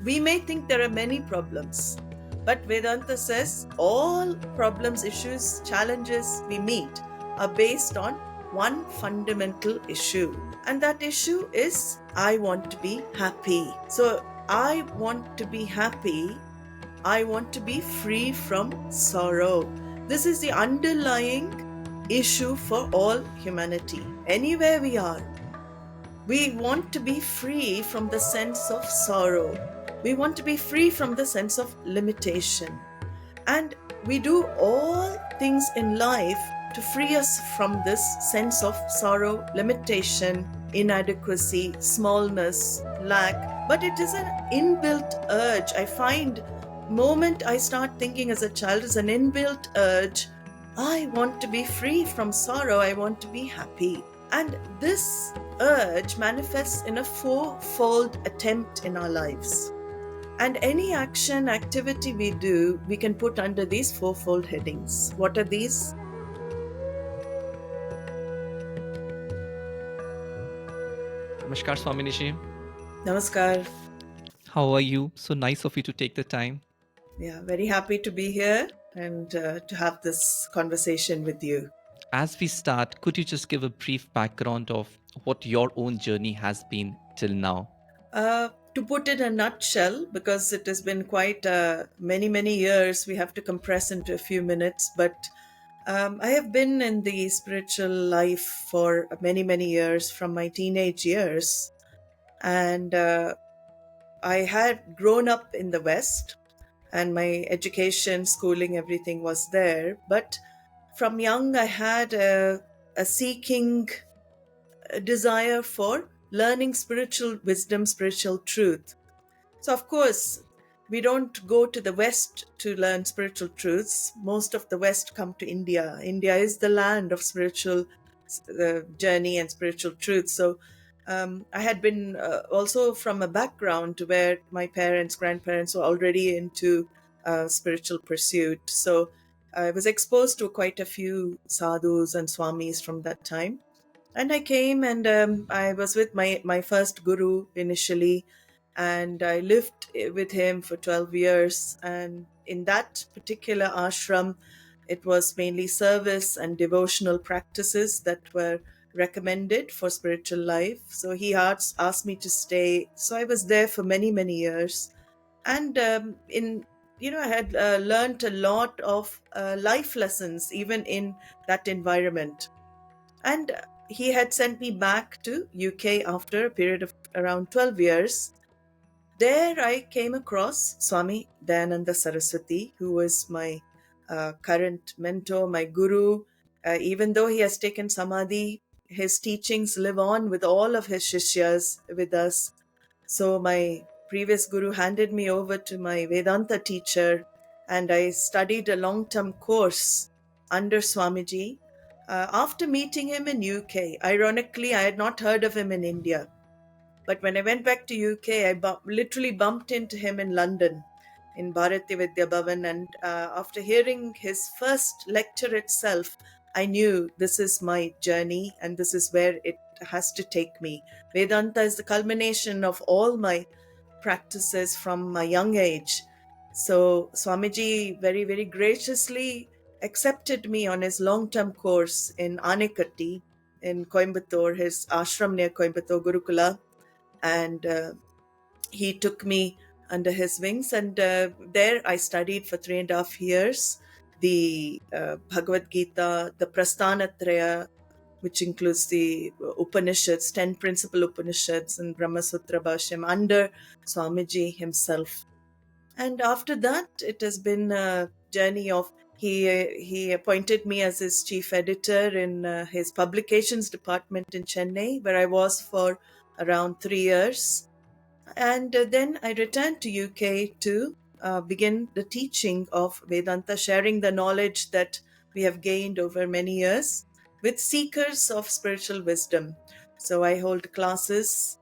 We may think there are many problems, but Vedanta says all problems, issues, challenges we meet are based on one fundamental issue. And that issue is I want to be happy. So I want to be happy. I want to be free from sorrow. This is the underlying issue for all humanity. Anywhere we are, we want to be free from the sense of sorrow. We want to be free from the sense of limitation. And we do all things in life to free us from this sense of sorrow, limitation, inadequacy, smallness, lack. But it is an inbuilt urge. I find moment I start thinking as a child is an inbuilt urge. I want to be free from sorrow. I want to be happy. And this urge manifests in a fourfold attempt in our lives. And any action, activity we do, we can put under these fourfold headings. What are these? Namaskar, Swamini ji. Namaskar. How are you? So nice of you to take the time. Yeah, very happy to be here and to have this conversation with you. As we start, could you just give a brief background of what your own journey has been till now? To put it in a nutshell, because it has been quite many years, we have to compress into a few minutes. But I have been in the spiritual life for many years, from my teenage years. And I had grown up in the West, and my education, schooling, everything was there. But from young, I had a seeking, a desire for learning spiritual wisdom, spiritual truth. So, of course, we don't go to the West to learn spiritual truths. Most of the West come to India. India is the land of spiritual journey and spiritual truth. So, I had been also from a background where my parents, grandparents were already into spiritual pursuit. So, I was exposed to quite a few sadhus and swamis from that time. And I came and I was with my first guru initially, and I lived with him for 12 years. And in that particular ashram, it was mainly service and devotional practices that were recommended for spiritual life. So he asked me to stay. So I was there for many years. And I had learned a lot of life lessons even in that environment. And he had sent me back to UK after a period of around 12 years. There I came across Swami Dayananda Saraswati, who was my current mentor, my guru. Even though he has taken samadhi, his teachings live on with all of his shishyas with us. So my previous guru handed me over to my Vedanta teacher, and I studied a long-term course under Swamiji. After meeting him in UK, ironically, I had not heard of him in India. But when I went back to UK, I literally bumped into him in London, in Bharati Vidya Bhavan. And after hearing his first lecture itself, I knew this is my journey and this is where it has to take me. Vedanta is the culmination of all my practices from my young age. So Swamiji very graciously accepted me on his long-term course in Anekatti in Coimbatore, his ashram near Coimbatore, Gurukula. And he took me under his wings, and there I studied for 3.5 years the Bhagavad Gita, the Prasthanatraya, which includes the Upanishads, 10 principal Upanishads and Brahma Sutra Bhashyam under Swamiji himself. And after that, it has been a journey of, he appointed me as his chief editor in his publications department in Chennai, where I was for around 3 years. And then I returned to UK to begin the teaching of Vedanta, sharing the knowledge that we have gained over many years with seekers of spiritual wisdom. So I hold classes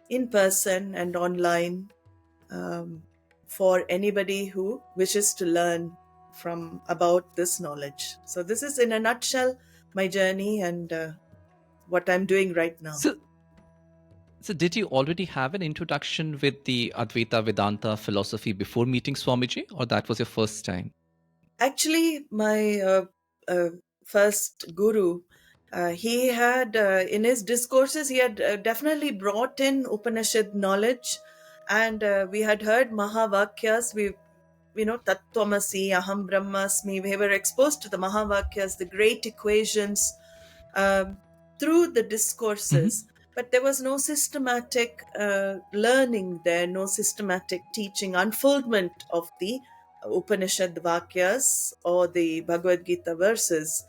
in person and online for anybody who wishes to learn from about this knowledge. So this is in a nutshell my journey and what I'm doing right now. So, did you already have an introduction with the Advaita Vedanta philosophy before meeting Swamiji, or that was your first time? Actually, my uh, first guru, he had in his discourses, he had definitely brought in Upanishad knowledge, and we had heard Mahavakyas. Tattvamasi, Aham Brahmasmi. We were exposed to the Mahavakyas, the great equations, um, through the Hmm. discourses. But there was no systematic learning there, no systematic teaching, unfoldment of the Upanishad Vakyas or the Bhagavad Gita verses.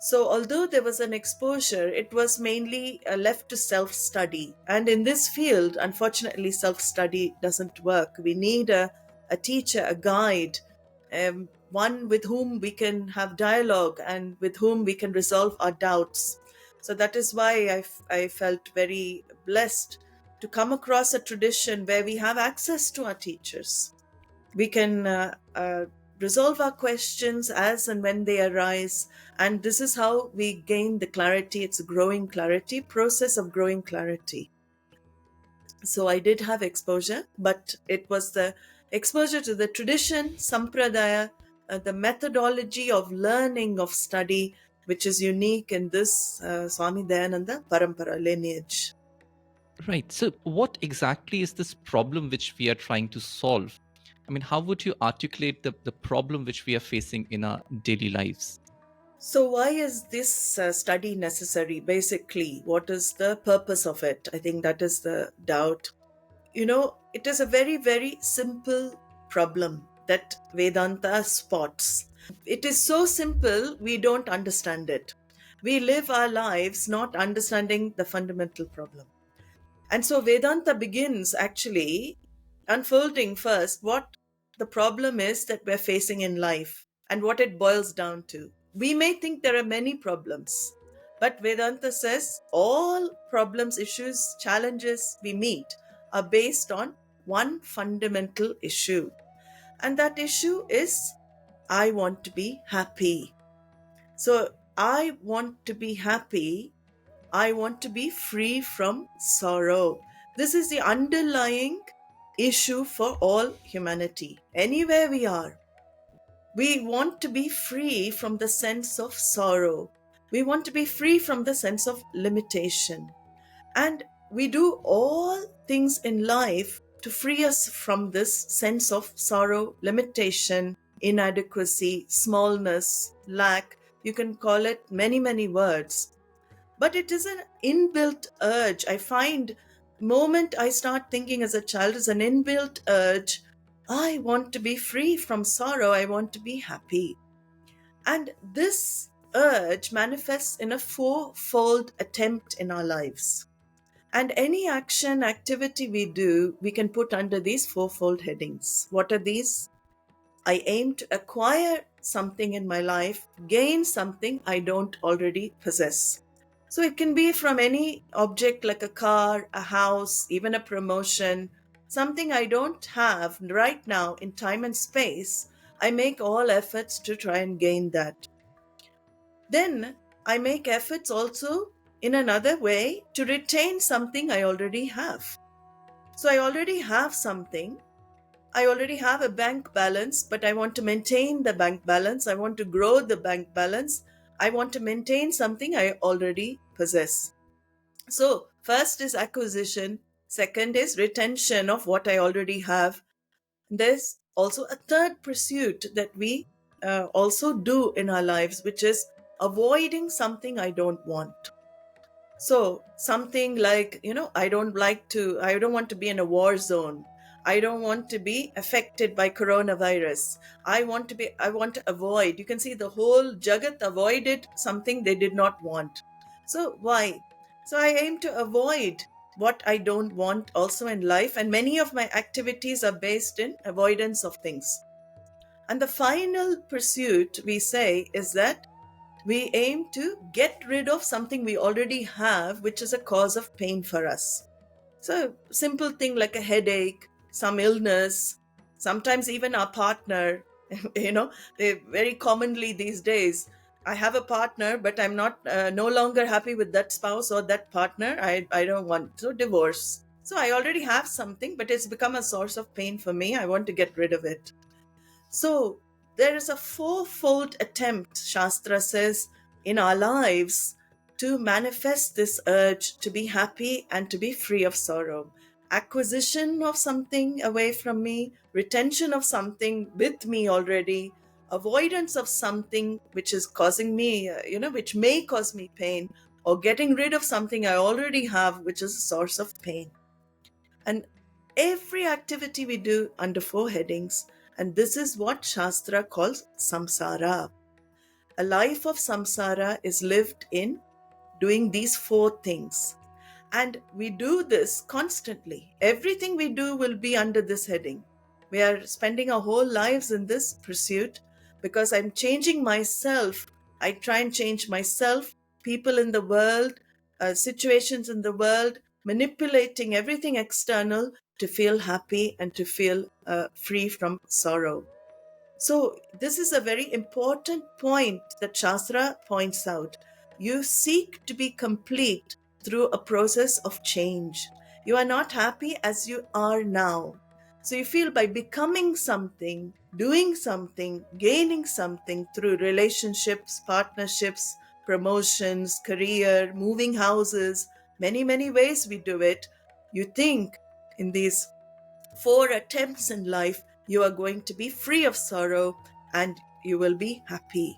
So, although there was an exposure, it was mainly left to self study. And in this field, unfortunately, self study doesn't work. We need a teacher, a guide, one with whom we can have dialogue and with whom we can resolve our doubts. So, that is why I felt very blessed to come across a tradition where we have access to our teachers. We can resolve our questions as and when they arise, and this is how we gain the clarity. It's a growing clarity process of growing clarity. So I did have exposure, but it was the exposure to the tradition, sampradaya, the methodology of learning, of study, which is unique in this Swami Dayananda parampara lineage. Right. So, what exactly is this problem which we are trying to solve? I mean, how would you articulate the problem which we are facing in our daily lives? So, why is this study necessary? Basically, what is the purpose of it? I think that is the doubt. It is a very, very simple problem that Vedanta spots. It is so simple, we don't understand it. We live our lives not understanding the fundamental problem. And so Vedanta begins actually unfolding first what the problem is that we're facing in life and what it boils down to. We may think there are many problems, but Vedanta says all problems, issues, challenges we meet are based on one fundamental issue. And that issue is I want to be happy. So I want to be happy. I want to be free from sorrow. This is the underlying issue for all humanity. Anywhere we are, we want to be free from the sense of sorrow. We want to be free from the sense of limitation. And we do all things in life to free us from this sense of sorrow, limitation, inadequacy, smallness, lack. You can call it many, many words, but it is an inbuilt urge. I find moment I start thinking as a child is an inbuilt urge. I want to be free from sorrow. I want to be happy. And this urge manifests in a fourfold attempt in our lives. And any action, activity we do, we can put under these fourfold headings. What are these? I aim to acquire something in my life, gain something I don't already possess. So it can be from any object like a car, a house, even a promotion, something I don't have right now in time and space. I make all efforts to try and gain that. Then I make efforts also in another way to retain something I already have. So I already have something. I already have a bank balance, but I want to maintain the bank balance. I want to grow the bank balance. I want to maintain something I already possess. So, first is acquisition, second is retention of what I already have. There's also a third pursuit that we also do in our lives, which is avoiding something I don't want. So something like, I don't want to be in a war zone. I don't want to be affected by coronavirus. I want to avoid. You can see the whole Jagat avoided something they did not want. So why? So I aim to avoid what I don't want also in life. And many of my activities are based in avoidance of things. And the final pursuit, we say, is that we aim to get rid of something we already have, which is a cause of pain for us. So, simple thing like a headache, some illness, sometimes even our partner, very commonly these days, I have a partner, but I'm not no longer happy with that spouse or that partner. I don't want to divorce. So I already have something, but it's become a source of pain for me. I want to get rid of it. So there is a fourfold attempt, Shastra says, in our lives to manifest this urge to be happy and to be free of sorrow. Acquisition of something away from me, retention of something with me already, avoidance of something which is causing me, which may cause me pain, or getting rid of something I already have, which is a source of pain. And every activity we do under four headings, and this is what Shastra calls samsara. A life of samsara is lived in doing these four things. And we do this constantly. Everything we do will be under this heading. We are spending our whole lives in this pursuit because I'm changing myself. I try and change myself, people in the world, situations in the world, manipulating everything external to feel happy and to feel free from sorrow. So, this is a very important point that Shastra points out. You seek to be complete through a process of change. You are not happy as you are now. So, you feel by becoming something, doing something, gaining something through relationships, partnerships, promotions, career, moving houses, many, many ways we do it. You think in these four attempts in life, you are going to be free of sorrow and you will be happy.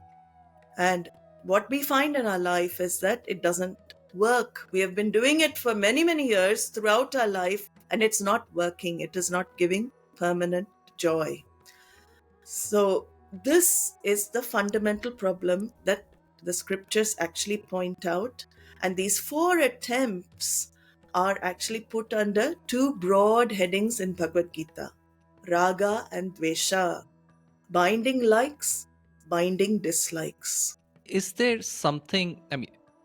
And what we find in our life is that it doesn't work. We have been doing it for many, many years throughout our life, and it's not working. It is not giving permanent joy. So, this is the fundamental problem that the scriptures actually point out. And these four attempts are actually put under two broad headings in Bhagavad Gita: Raga and Dvesha, binding likes, binding dislikes. Is there something,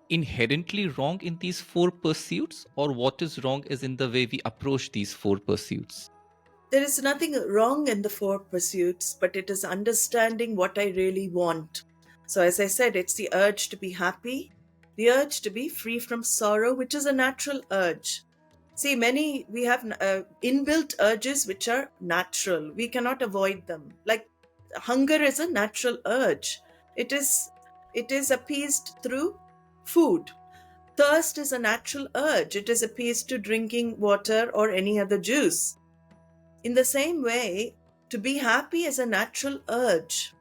inherently wrong in these four pursuits, or what is wrong is in the way we approach these four pursuits? There is nothing wrong in the four pursuits, but it is understanding what I really want. So, as I said, it's the urge to be happy, the urge to be free from sorrow, which is a natural urge. See, we have inbuilt urges which are natural. We cannot avoid them. Like hunger is a natural urge. It is, it is appeased through food. Thirst is a natural urge. It is appeased to drinking water or any other juice. In the same way, to be happy is a natural urge.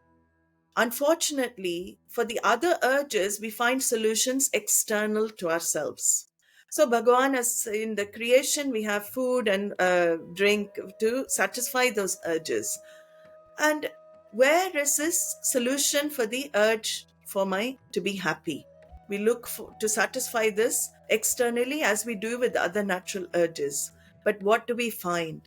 Unfortunately, for the other urges, we find solutions external to ourselves. So, Bhagavan, as in the creation, we have food and drink to satisfy those urges. And where is this solution for the urge for my to be happy? We look to satisfy this externally as we do with other natural urges. But what do we find?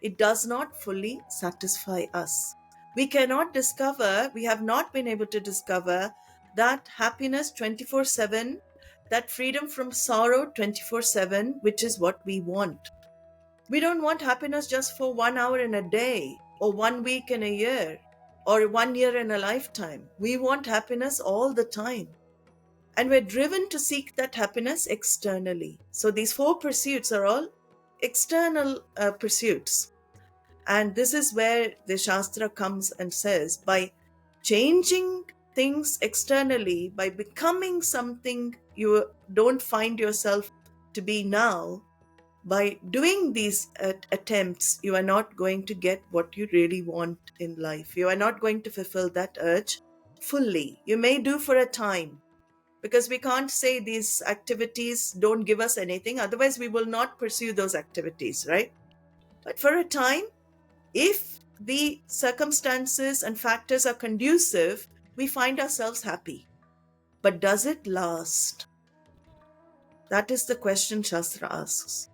It does not fully satisfy us. We have not been able to discover that happiness 24/7, that freedom from sorrow 24/7, which is what we want. We don't want happiness just for 1 hour in a day, or 1 week in a year, or 1 year in a lifetime. We want happiness all the time. And we're driven to seek that happiness externally. So these four pursuits are all external pursuits. And this is where the Shastra comes and says, by changing things externally, by becoming something you don't find yourself to be now, by doing these attempts, you are not going to get what you really want in life. You are not going to fulfill that urge fully. You may do for a time, because we can't say these activities don't give us anything. Otherwise, we will not pursue those activities, right? But for a time, if the circumstances and factors are conducive, we find ourselves happy. But does it last? That is the question Shastra asks.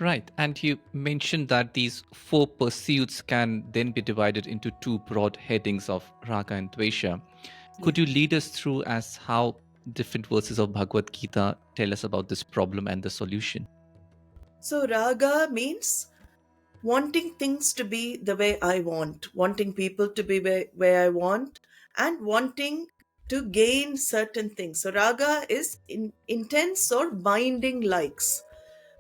Right. And you mentioned that these four pursuits can then be divided into two broad headings of Raga and Dvesha. Yeah. Could you lead us through as how different verses of Bhagavad Gita tell us about this problem and the solution? So, raga means wanting things to be the way I want, wanting people to be where I want, and wanting to gain certain things. So raga is intense or binding likes.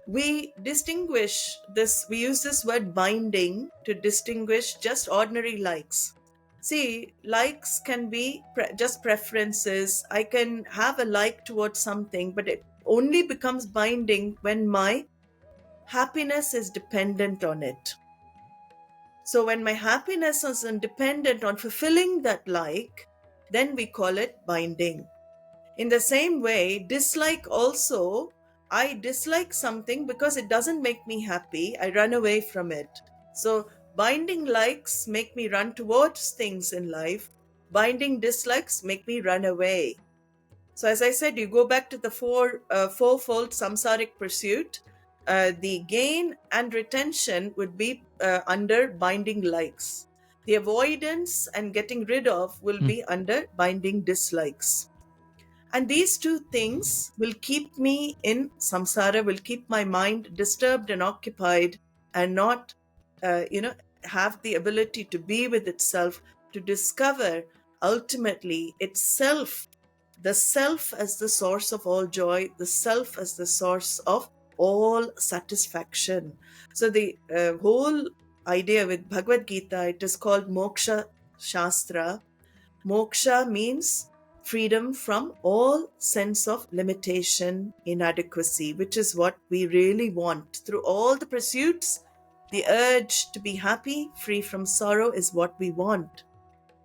We distinguish this, we use this word binding to distinguish just ordinary likes. See, likes can be just preferences. I can have a like towards something, but it only becomes binding when my happiness is dependent on it. So when my happiness is dependent on fulfilling that like, then we call it binding. In the same way, dislike also, I dislike something because it doesn't make me happy. I run away from it. So binding likes make me run towards things in life. Binding dislikes make me run away. So, as I said, you go back to the fourfold samsaric pursuit. The gain and retention would be under binding likes. The avoidance and getting rid of will Mm. be under binding dislikes. And these two things will keep me in samsara, will keep my mind disturbed and occupied, and not, have the ability to be with itself, to discover ultimately itself, the self as the source of all joy, the self as the source of all satisfaction. So the whole idea with Bhagavad Gita, it is called moksha shastra. Moksha means freedom from all sense of limitation, inadequacy, which is what we really want. Through all the pursuits, the urge to be happy, free from sorrow, is what we want.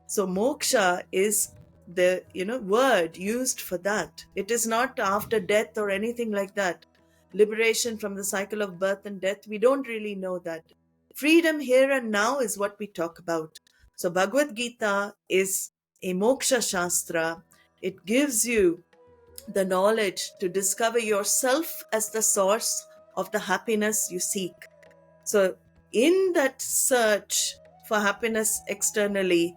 So moksha is the word used for that. It is not after death or anything like that. Liberation from the cycle of birth and death, we don't really know that. Freedom here and now is what we talk about. So Bhagavad Gita is a moksha shastra. It gives you the knowledge to discover yourself as the source of the happiness you seek. So, in that search for happiness externally,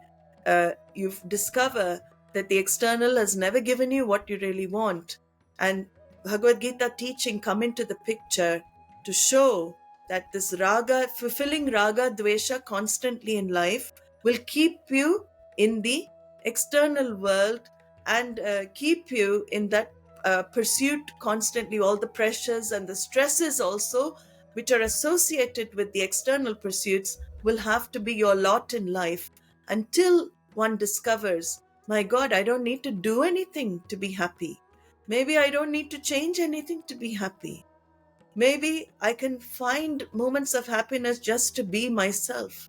you discover that the external has never given you what you really want. And Bhagavad Gita teaching come into the picture to show that this raga, fulfilling raga, dvesha constantly in life will keep you in the external world and keep you in that pursuit constantly, all the pressures and the stresses also which are associated with the external pursuits will have to be your lot in life until one discovers, my God, I don't need to do anything to be happy. Maybe I don't need to change anything to be happy. Maybe I can find moments of happiness just to be myself.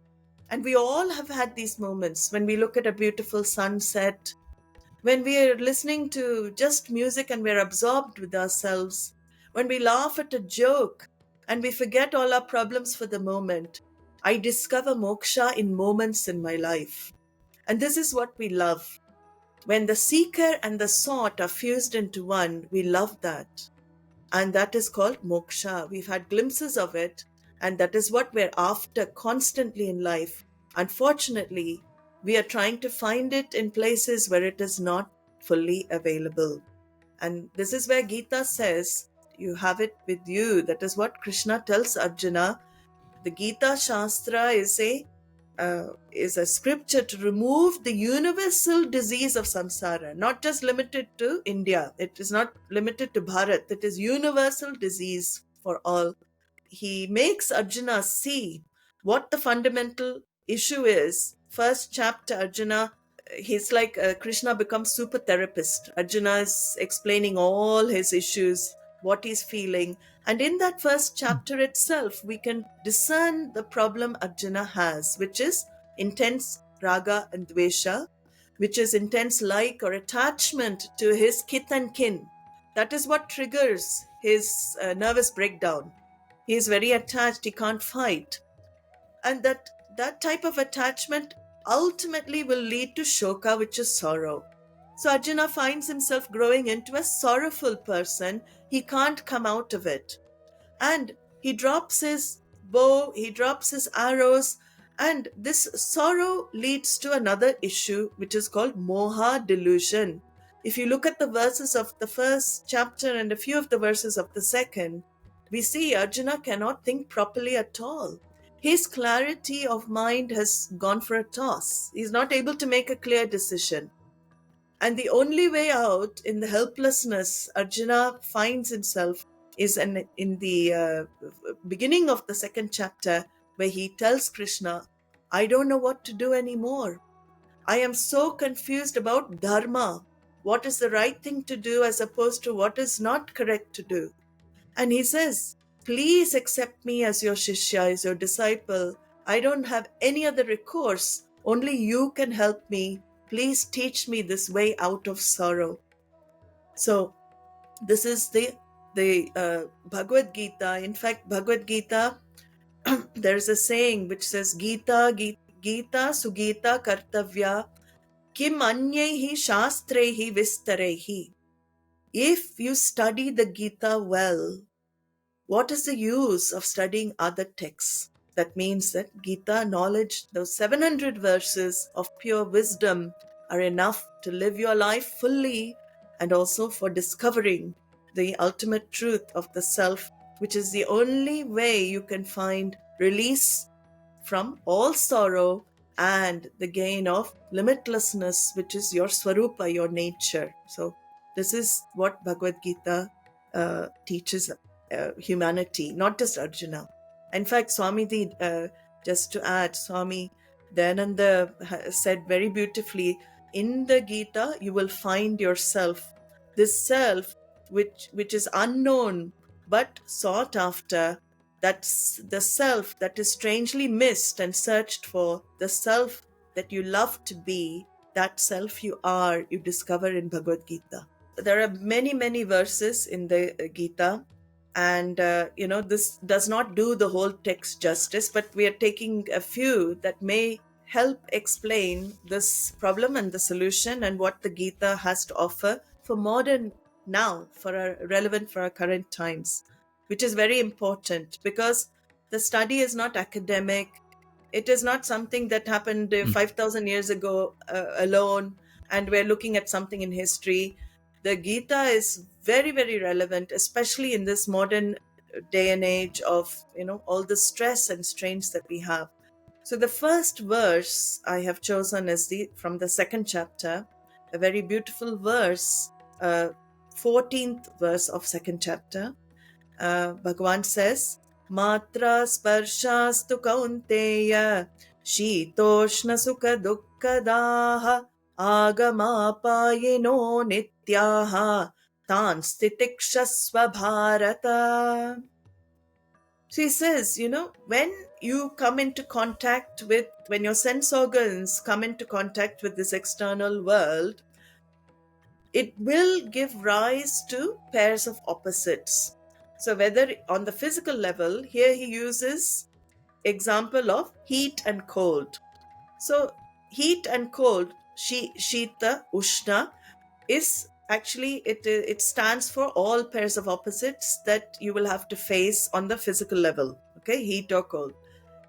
And we all have had these moments when we look at a beautiful sunset, when we are listening to just music and we're absorbed with ourselves, when we laugh at a joke and we forget all our problems for the moment. I discover moksha in moments in my life. And this is what we love. When the seeker and the sought are fused into one, we love that. And that is called moksha. We've had glimpses of it, and that is what we're after constantly in life. Unfortunately, we are trying to find it in places where it is not fully available. And this is where Gita says, you have it with you. That is what Krishna tells Arjuna. The Gita Shastra is a scripture to remove the universal disease of samsara, not just limited to India. It is not limited to Bharat. It is universal disease for all. He makes Arjuna see what the fundamental issue is. First chapter, Arjuna, he's like Krishna becomes super therapist. Arjuna is explaining all his issues, what he's feeling. And in that first chapter itself, we can discern the problem Arjuna has, which is intense raga and dvesha, which is intense like or attachment to his kith and kin. That is what triggers his nervous breakdown. He is very attached, he can't fight. And that type of attachment ultimately will lead to shoka, which is sorrow. So Arjuna finds himself growing into a sorrowful person. He can't come out of it. And he drops his bow, he drops his arrows, and this sorrow leads to another issue, which is called moha, delusion. If you look at the verses of the first chapter and a few of the verses of the second, we see Arjuna cannot think properly at all. His clarity of mind has gone for a toss. He's not able to make a clear decision. And the only way out in the helplessness Arjuna finds himself is in the beginning of the second chapter, where he tells Krishna, I don't know what to do anymore. I am so confused about dharma. What is the right thing to do as opposed to what is not correct to do? And he says, please accept me as your shishya, as your disciple. I don't have any other recourse. Only you can help me. Please teach me this way out of sorrow. So this is the Bhagavad Gita. In fact, Bhagavad Gita, there's a saying which says, Gita Sugita Kartavya Kim Anyaihi Shastrehi Vistarehi. If you study the Gita well, what is the use of studying other texts? That means that Gita knowledge, those 700 verses of pure wisdom, are enough to live your life fully, and also for discovering the ultimate truth of the self, which is the only way you can find release from all sorrow and the gain of limitlessness, which is your swarupa, your nature. So, this is what Bhagavad Gita teaches humanity, not just Arjuna. In fact, just to add, Swami Dayananda said very beautifully, in the Gita, you will find yourself, this self which is unknown but sought after. That's the self that is strangely missed and searched for, the self that you love to be, that self you are, you discover in Bhagavad Gita. There are many, many verses in the Gita, and this does not do the whole text justice, but we are taking a few that may help explain this problem and the solution and what the Gita has to offer for modern now, relevant for our current times, which is very important because the study is not academic. It is not something that happened 5,000 years ago alone, and we're looking at something in history. The Gita is very, very relevant, especially in this modern day and age of, all the stress and strains that we have. So the first verse I have chosen is from the second chapter, a very beautiful verse, 14th verse of second chapter. Bhagavan says, Matra sparshastu kaunteya shitoshna sukha dukkadaha agamapayino nityaha tan stitikshasva bharata. So he says, when you come into contact when your sense organs come into contact with this external world, it will give rise to pairs of opposites. So whether on the physical level, here he uses example of heat and cold. So heat and cold, shita, ushna, is actually, it stands for all pairs of opposites that you will have to face on the physical level. Okay, heat or cold.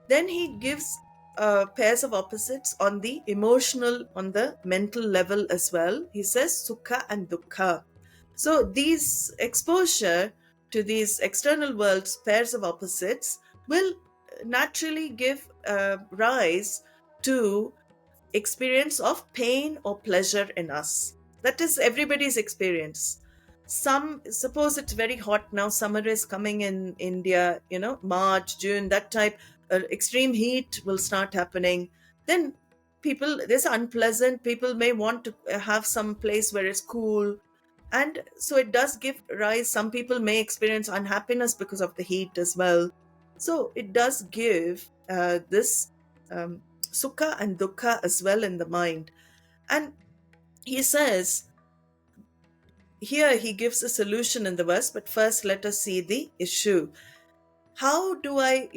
Then he gives pairs of opposites on the emotional, on the mental level as well. He says sukha and dukkha. So these exposure to these external worlds, pairs of opposites, will naturally give rise to experience of pain or pleasure in us. That is everybody's experience. Suppose it's very hot now, summer is coming in India, March, June, that type, extreme heat will start happening. Then this unpleasant, people may want to have some place where it's cool. And so it does give rise, some people may experience unhappiness because of the heat as well. So it does give this sukha and dukkha as well in the mind. And he says, here he gives a solution in the verse, but first let us see the issue. How do I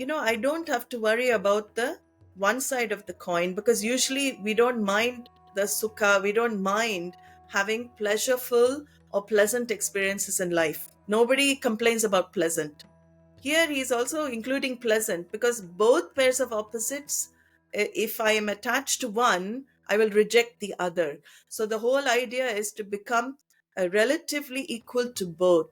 don't have to worry about the one side of the coin, because usually we don't mind the sukha, we don't mind having pleasureful or pleasant experiences in life. Nobody complains about pleasant. Here he is also including pleasant, because both pairs of opposites, if I am attached to one, I will reject the other. So the whole idea is to become relatively equal to both.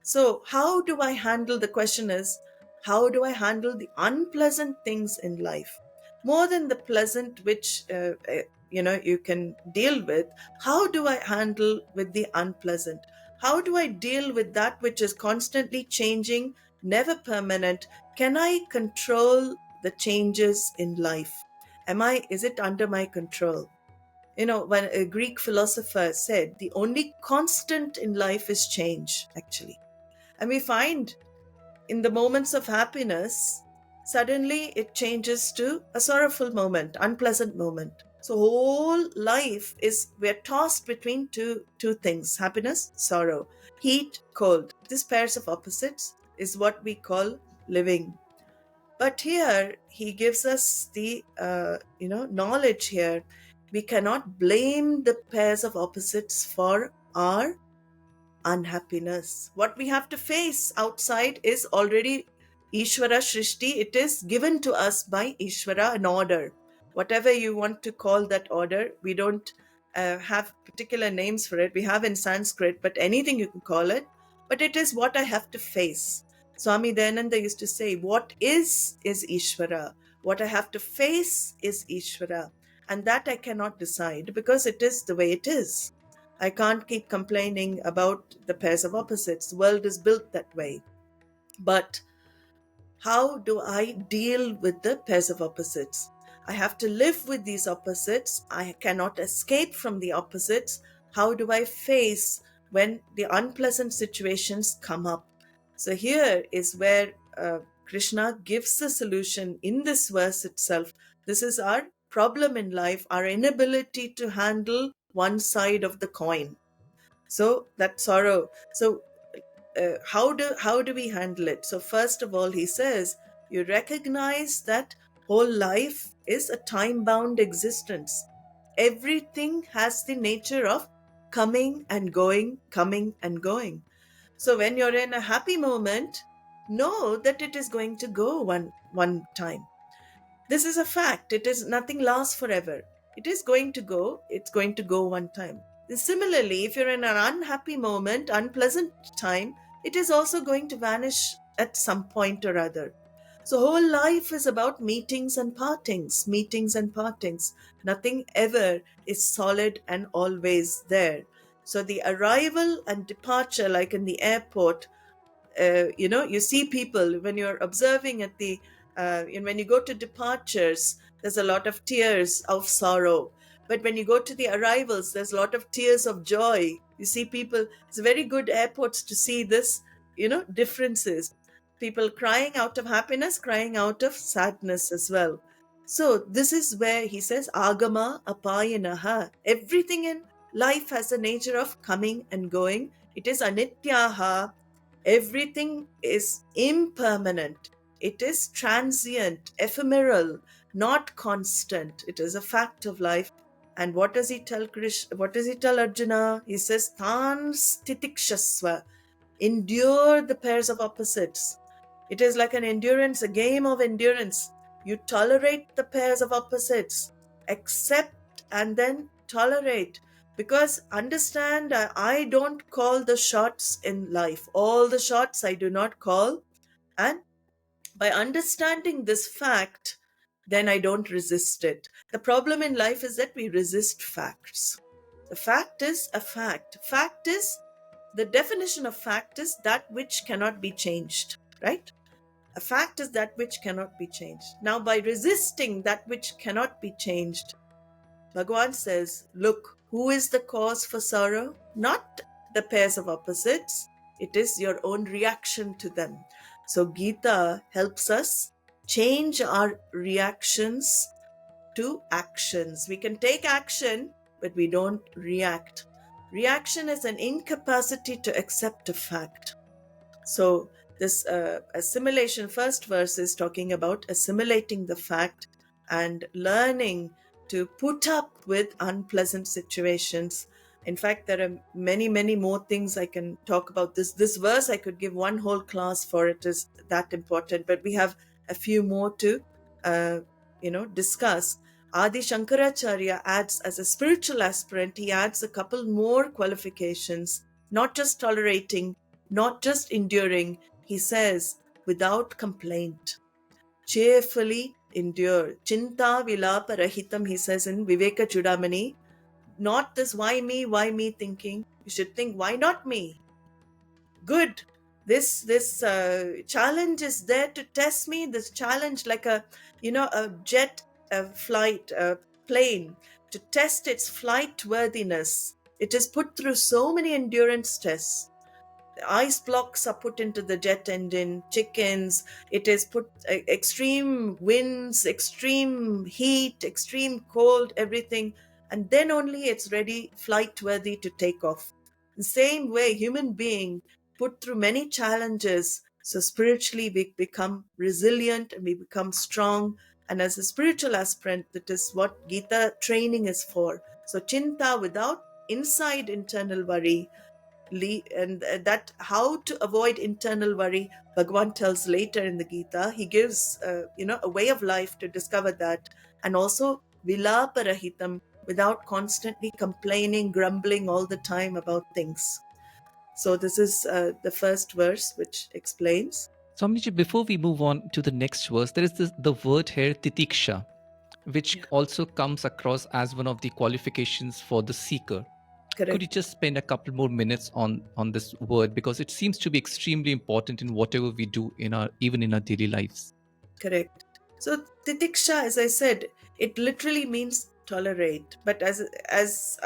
So how do I handle, the question is, how do I handle the unpleasant things in life? More than the pleasant, which you can deal with. How do I handle with the unpleasant? How do I deal with that which is constantly changing, never permanent? Can I control the changes in life? Is it under my control? When a Greek philosopher said the only constant in life is change, actually. And we find in the moments of happiness, suddenly it changes to a sorrowful moment, unpleasant moment. So whole life is, we're tossed between two things: happiness, sorrow, heat, cold. These pairs of opposites is what we call living. But here he gives us the knowledge here. We cannot blame the pairs of opposites for our unhappiness. What we have to face outside is already Ishvara Shrishti. It is given to us by Ishvara, an order. Whatever you want to call that order, we don't have particular names for it. We have in Sanskrit, but anything you can call it. But it is what I have to face. Swami Dayananda used to say, what is Ishvara. What I have to face is Ishvara. And that I cannot decide because it is the way it is. I can't keep complaining about the pairs of opposites. The world is built that way. But how do I deal with the pairs of opposites? I have to live with these opposites. I cannot escape from the opposites. How do I face when the unpleasant situations come up? So here is where Krishna gives the solution in this verse itself. This is our problem in life, our inability to handle one side of the coin. So that sorrow. So how do we handle it? So first of all, he says, you recognize that whole life is a time bound existence. Everything has the nature of coming and going, coming and going. So when you're in a happy moment, know that it is going to go one time. This is a fact. It is nothing lasts forever. It is going to go. It's going to go one time. Similarly, if you're in an unhappy moment, unpleasant time, it is also going to vanish at some point or other. So whole life is about meetings and partings, meetings and partings. Nothing ever is solid and always there. So the arrival and departure, like in the airport, you see people when you're observing at the and when you go to departures, there's a lot of tears of sorrow. But when you go to the arrivals, there's a lot of tears of joy. You see people, it's very good airports to see this, differences. People crying out of happiness, crying out of sadness as well. So this is where he says, agama apayanaha. Everything in life has a nature of coming and going. It is anityaha. Everything is impermanent. It is transient, ephemeral, not constant. It is a fact of life. And what does he tell Krishna? What does he tell Arjuna? He says, Tan stitikshasva. Endure the pairs of opposites. It is like an endurance, a game of endurance. You tolerate the pairs of opposites, accept and then tolerate. Because understand, I don't call the shots in life. All the shots I do not call. And by understanding this fact, then I don't resist it. The problem in life is that we resist facts. The fact is a fact. The definition of fact is that which cannot be changed, right? A fact is that which cannot be changed. Now, by resisting that which cannot be changed, Bhagavan says, look, who is the cause for sorrow? Not the pairs of opposites. It is your own reaction to them. So Gita helps us change our reactions to actions. We can take action, but we don't react. Reaction is an incapacity to accept a fact. So this assimilation, first verse is talking about assimilating the fact and learning to put up with unpleasant situations. In fact, there are many, many more things I can talk about. This verse, I could give one whole class for. It is that important. But we have a few more to, discuss. Adi Shankaracharya adds, as a spiritual aspirant, he adds a couple more qualifications, not just tolerating, not just enduring. He says, without complaint, cheerfully endure. Chinta vilapa rahitam, he says in Viveka Chudamani. Not this why me thinking. You should think, why not me? Good. This challenge is there to test me. This challenge, like a jet, a flight, a plane, to test its flight worthiness. It is put through so many endurance tests. Ice blocks are put into the jet engine, chickens, it is put extreme winds, extreme heat, extreme cold, everything, and then only it's ready, flight worthy to take off. The same way, human being put through many challenges, so spiritually we become resilient and we become strong. And as a spiritual aspirant, that is what Gita training is for. So chinta, without inside internal worry, and that how to avoid internal worry, Bhagavan tells later in the Gita. He gives a way of life to discover that. And also vilaparahitam, without constantly complaining, grumbling all the time about things. So this is the first verse which explains. Swamiji, before we move on to the next verse, there is the word here, titiksha, which Yeah, also comes across as one of the qualifications for the seeker. Could you correct. just spend a couple more minutes on this word, because it seems to be extremely important in whatever we do in our, even in our daily lives? Correct. So titiksha, as I said, it literally means tolerate. But as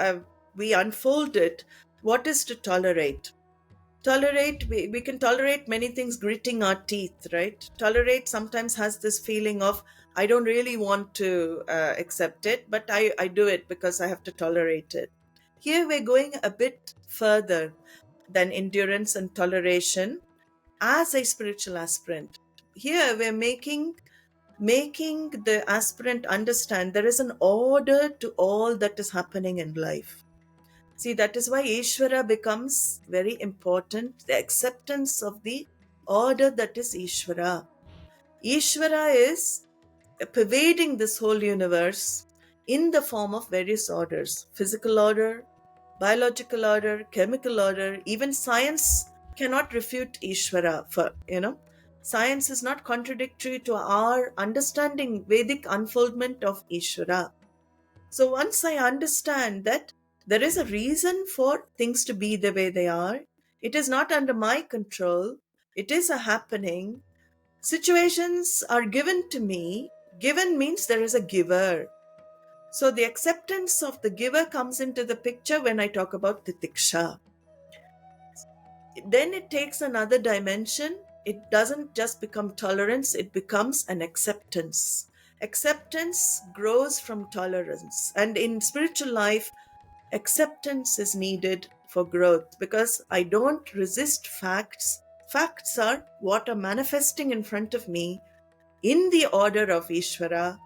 we unfold it, what is to tolerate? Tolerate, we can tolerate many things, gritting our teeth, right? Tolerate sometimes has this feeling of, I don't really want to accept it, but I do it because I have to tolerate it. Here we're going a bit further than endurance and toleration as a spiritual aspirant. Here we're making the aspirant understand there is an order to all that is happening in life. See, that is why Ishvara becomes very important, the acceptance of the order that is Ishvara. Ishvara is pervading this whole universe in the form of various orders: physical order, biological order, chemical order. Even science cannot refute Ishvara. Science is not contradictory to our understanding, Vedic unfoldment of Ishvara. So once I understand that there is a reason for things to be the way they are, it is not under my control, it is a happening. Situations are given to me. Given means there is a giver. So the acceptance of the giver comes into the picture when I talk about titiksha. Then it takes another dimension. It doesn't just become tolerance, it becomes an acceptance. Acceptance grows from tolerance. And in spiritual life, acceptance is needed for growth, because I don't resist facts. Facts are what are manifesting in front of me in the order of Ishvara.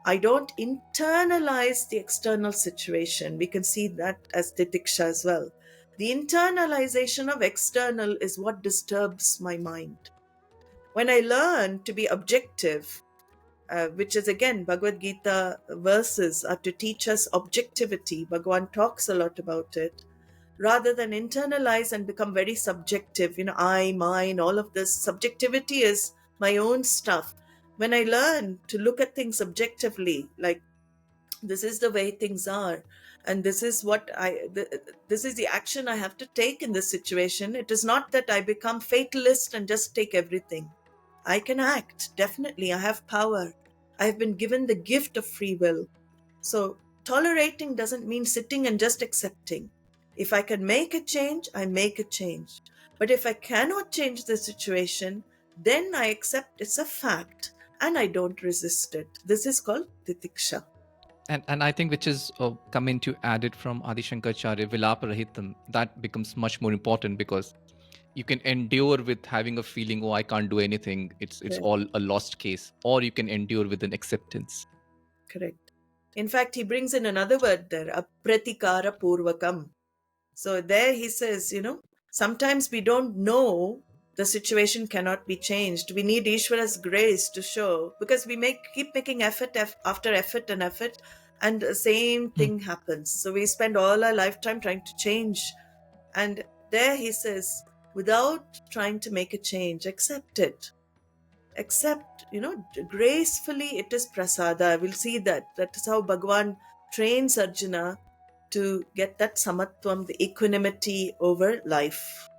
I don't internalize the external situation. We can see that as titiksha as well. The internalization of external is what disturbs my mind. When I learn to be objective, which is again Bhagavad Gita verses are to teach us objectivity. Bhagavan talks a lot about it. Rather than internalize and become very subjective, I, mine, all of this. Subjectivity is my own stuff. When I learn to look at things objectively, like this is the way things are, and this is this is the action I have to take in this situation. It is not that I become fatalist and just take everything. I can act, definitely. I have power. I have been given the gift of free will. So tolerating doesn't mean sitting and just accepting. If I can make a change, I make a change. But if I cannot change the situation, then I accept it's a fact and I don't resist it. This is called titiksha. And I think which is coming to add it from Adi Shankaracharya, Vilaparahitam, that becomes much more important, because you can endure with having a feeling, oh, I can't do anything, it's Correct. all a lost case, or you can endure with an acceptance. Correct. In fact, he brings in another word there, apratikara purvakam. So there he says, sometimes we don't know the situation cannot be changed. We need Ishvara's grace to show, because we keep making effort after effort and effort, and the same Hmm. thing happens. So we spend all our lifetime trying to change. And there he says, without trying to make a change, accept it. Except, gracefully it is prasada. We'll see that. That is how Bhagavan trains Arjuna to get that samatvam, the equanimity over life.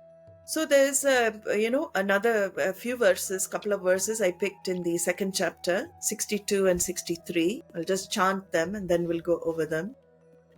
So there's another few verses, couple of verses I picked in the second chapter, 62 and 63. I'll just chant them and then we'll go over them.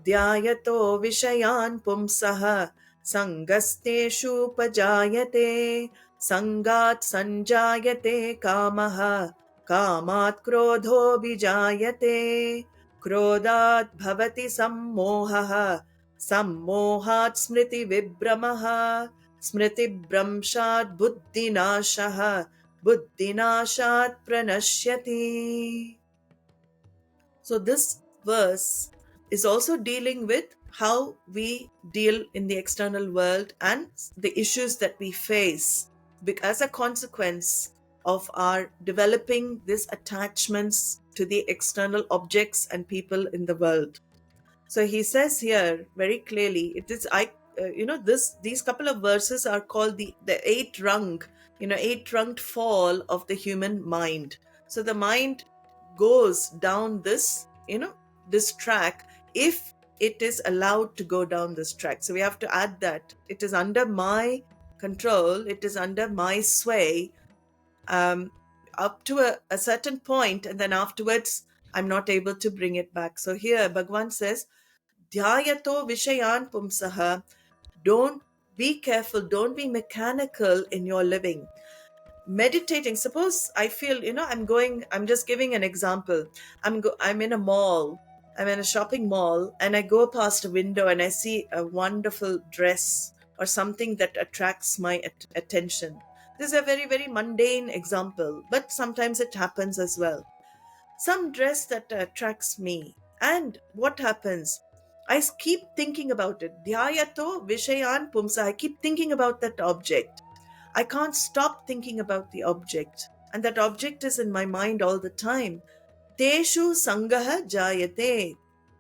Dhyayato vishayan pumsaha sangasteshu pajayate sangat sanjayate kamaha kamat krodho bijayate krodhat bhavati sammohaha sammohat smriti vibramaha smriti bramshat buddhinashaha buddhinashat pranashyati. So this verse is also dealing with how we deal in the external world and the issues that we face as a consequence of our developing these attachments to the external objects and people in the world. So he says here very clearly, it is these couple of verses are called the eight rung, eight runged fall of the human mind. So the mind goes down this track if it is allowed to go down this track. So we have to add that it is under my control, it is under my sway, um, up to a certain point, and then afterwards I'm not able to bring it back. So here Bhagavan says, Dhyayato vishayan pumsaha. Don't be careful, don't be mechanical in your living. Meditating, suppose I feel, I'm just giving an example. I'm in a mall, I'm in a shopping mall, and I go past a window and I see a wonderful dress or something that attracts my attention. This is a very, very mundane example, but sometimes it happens as well. Some dress that attracts me. And what happens? I keep thinking about it. Dhyayato vishayan pumsa. I keep thinking about that object. I can't stop thinking about the object. And that object is in my mind all the time. Teshu sangaha jayate.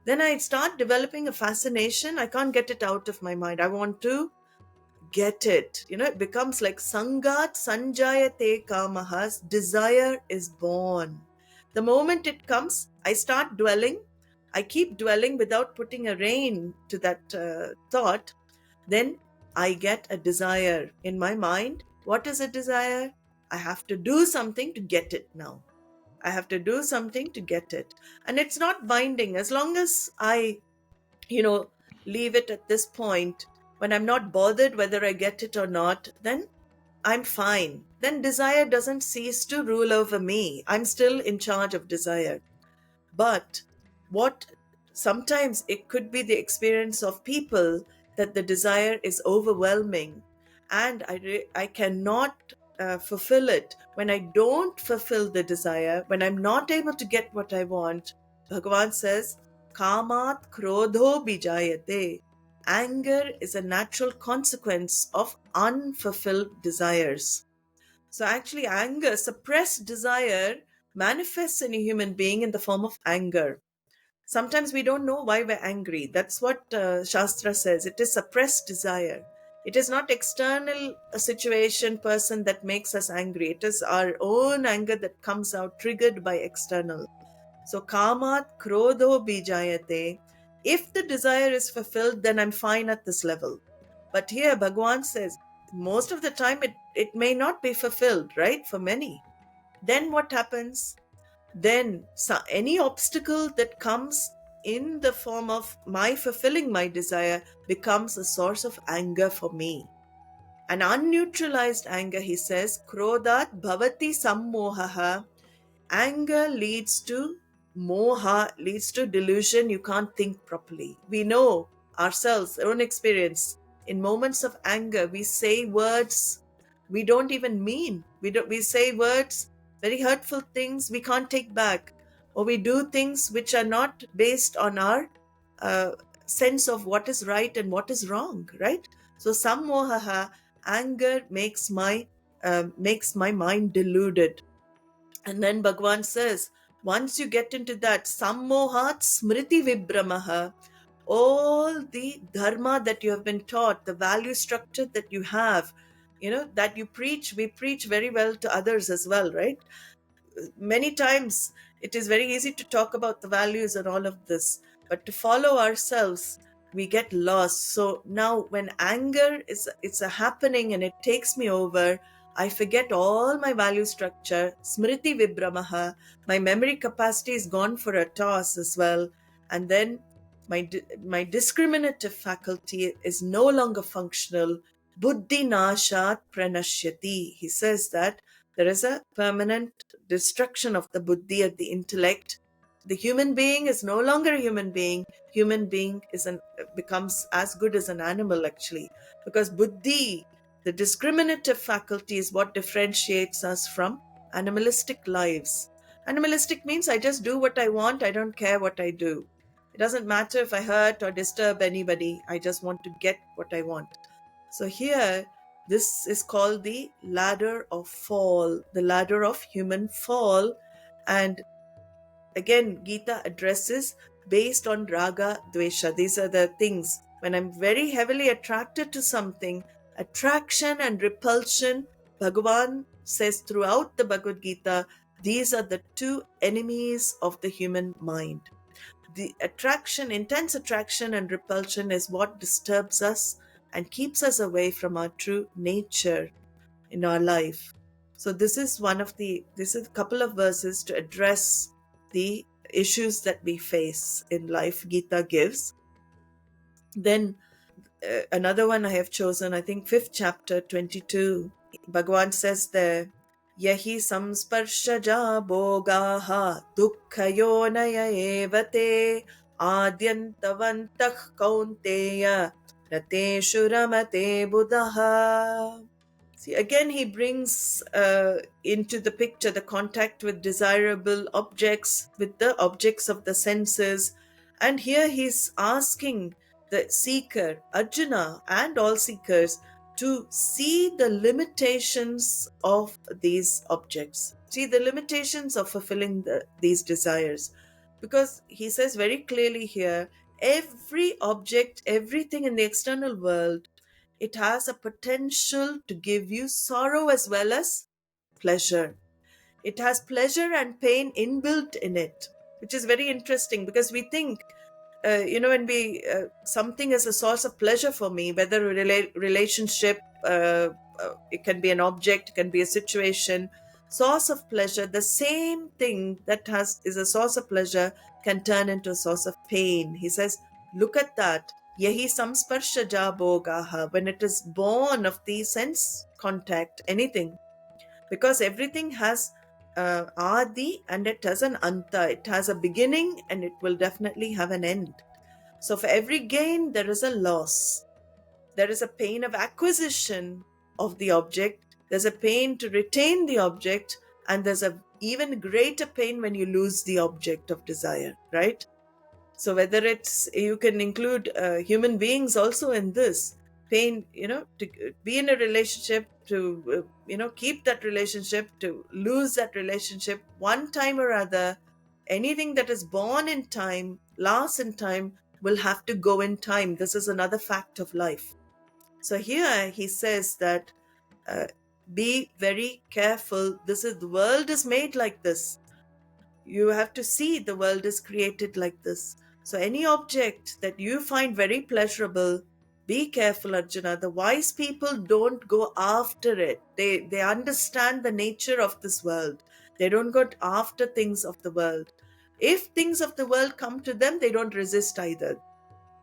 Then I start developing a fascination. I can't get it out of my mind. I want to get it. It becomes like sangat sanjayate kamahas. Desire is born. The moment it comes, I start dwelling. I keep dwelling without putting a rein to that thought. Then I get a desire in my mind. What is a desire? I have to do something to get it now. I have to do something to get it. And it's not binding. As long as I, leave it at this point, when I'm not bothered whether I get it or not, then I'm fine. Then desire doesn't cease to rule over me. I'm still in charge of desire. But what sometimes it could be the experience of people that the desire is overwhelming and I cannot fulfill it. When I don't fulfill the desire, when I'm not able to get what I want, Bhagavan says, Kamat krodho bijayate. Anger is a natural consequence of unfulfilled desires. So actually, anger, suppressed desire, manifests in a human being in the form of anger. Sometimes we don't know why we're angry. That's what Shastra says. It is suppressed desire. It is not external situation, person that makes us angry. It is our own anger that comes out triggered by external. So kamat krodho bijayate. If the desire is fulfilled, then I'm fine at this level. But here Bhagavan says, most of the time it may not be fulfilled, right? For many. Then what happens? Then any obstacle that comes in the form of my fulfilling my desire becomes a source of anger for me. An unneutralized anger, he says, krodhat bhavati sammohaha. Anger leads to moha, leads to delusion. You can't think properly. We know ourselves, our own experience. In moments of anger, we say words we don't even mean. We say words, very hurtful things we can't take back, or we do things which are not based on our uh, sense of what is right and what is wrong. Right. So sammohaha, anger makes my mind deluded. And then Bhagavan says, once you get into that, sammohat smriti vibramaha, all the dharma that you have been taught, the value structure that you have, that you preach, we preach very well to others as well, right? Many times it is very easy to talk about the values and all of this, but to follow ourselves, we get lost. So now when anger is it's a happening and it takes me over, I forget all my value structure, smriti vibramaha, my memory capacity is gone for a toss as well. And then my discriminative faculty is no longer functional. Buddhi nashat pranashyati. He says that there is a permanent destruction of the buddhi, of the intellect. The human being is no longer a human being. Human being becomes as good as an animal, actually, because buddhi, the discriminative faculty, is what differentiates us from animalistic lives. Animalistic means I just do what I want. I don't care what I do. It doesn't matter if I hurt or disturb anybody. I just want to get what I want. So here, this is called the ladder of fall, the ladder of human fall. And again, Gita addresses based on raga, dvesha. These are the things. When I'm very heavily attracted to something, attraction and repulsion, Bhagavan says throughout the Bhagavad Gita, these are the two enemies of the human mind. The attraction, intense attraction and repulsion, is what disturbs us and keeps us away from our true nature in our life. So this is a couple of verses to address the issues that we face in life, Gita gives. Then another one I have chosen, I think 5th chapter, 22. Bhagavan says there, Yahi samsparshaja bhogaha dukkhayonaya evate adyantavantah kaunteya rateshu ramate buddhaha. See, again, he brings into the picture the contact with desirable objects, with the objects of the senses. And here he's asking the seeker, Arjuna, and all seekers to see the limitations of these objects, see the limitations of fulfilling these desires. Because he says very clearly here, every object, everything in the external world, it has a potential to give you sorrow as well as pleasure. It has pleasure and pain inbuilt in it, which is very interesting because we think, when something is a source of pleasure for me, whether a relationship, it can be an object, it can be a situation, source of pleasure, the same thing that is a source of pleasure can turn into a source of pain. He says, look at that. Yahi samsparshaja bhogaha, when it is born of the sense contact, anything, because everything has adi and it has an anta. It has a beginning and it will definitely have an end. So for every gain, there is a loss. There is a pain of acquisition of the object. There's a pain to retain the object. And there's a even greater pain when you lose the object of desire, right? So whether you can include human beings also in this pain, to be in a relationship, to, keep that relationship, to lose that relationship one time or other. Anything that is born in time, lasts in time, will have to go in time. This is another fact of life. So here he says that be very careful. The world is made like this. You have to see the world is created like this. So any object that you find very pleasurable, be careful, Arjuna. The wise people don't go after it. They understand the nature of this world. They don't go after things of the world. If things of the world come to them, they don't resist either.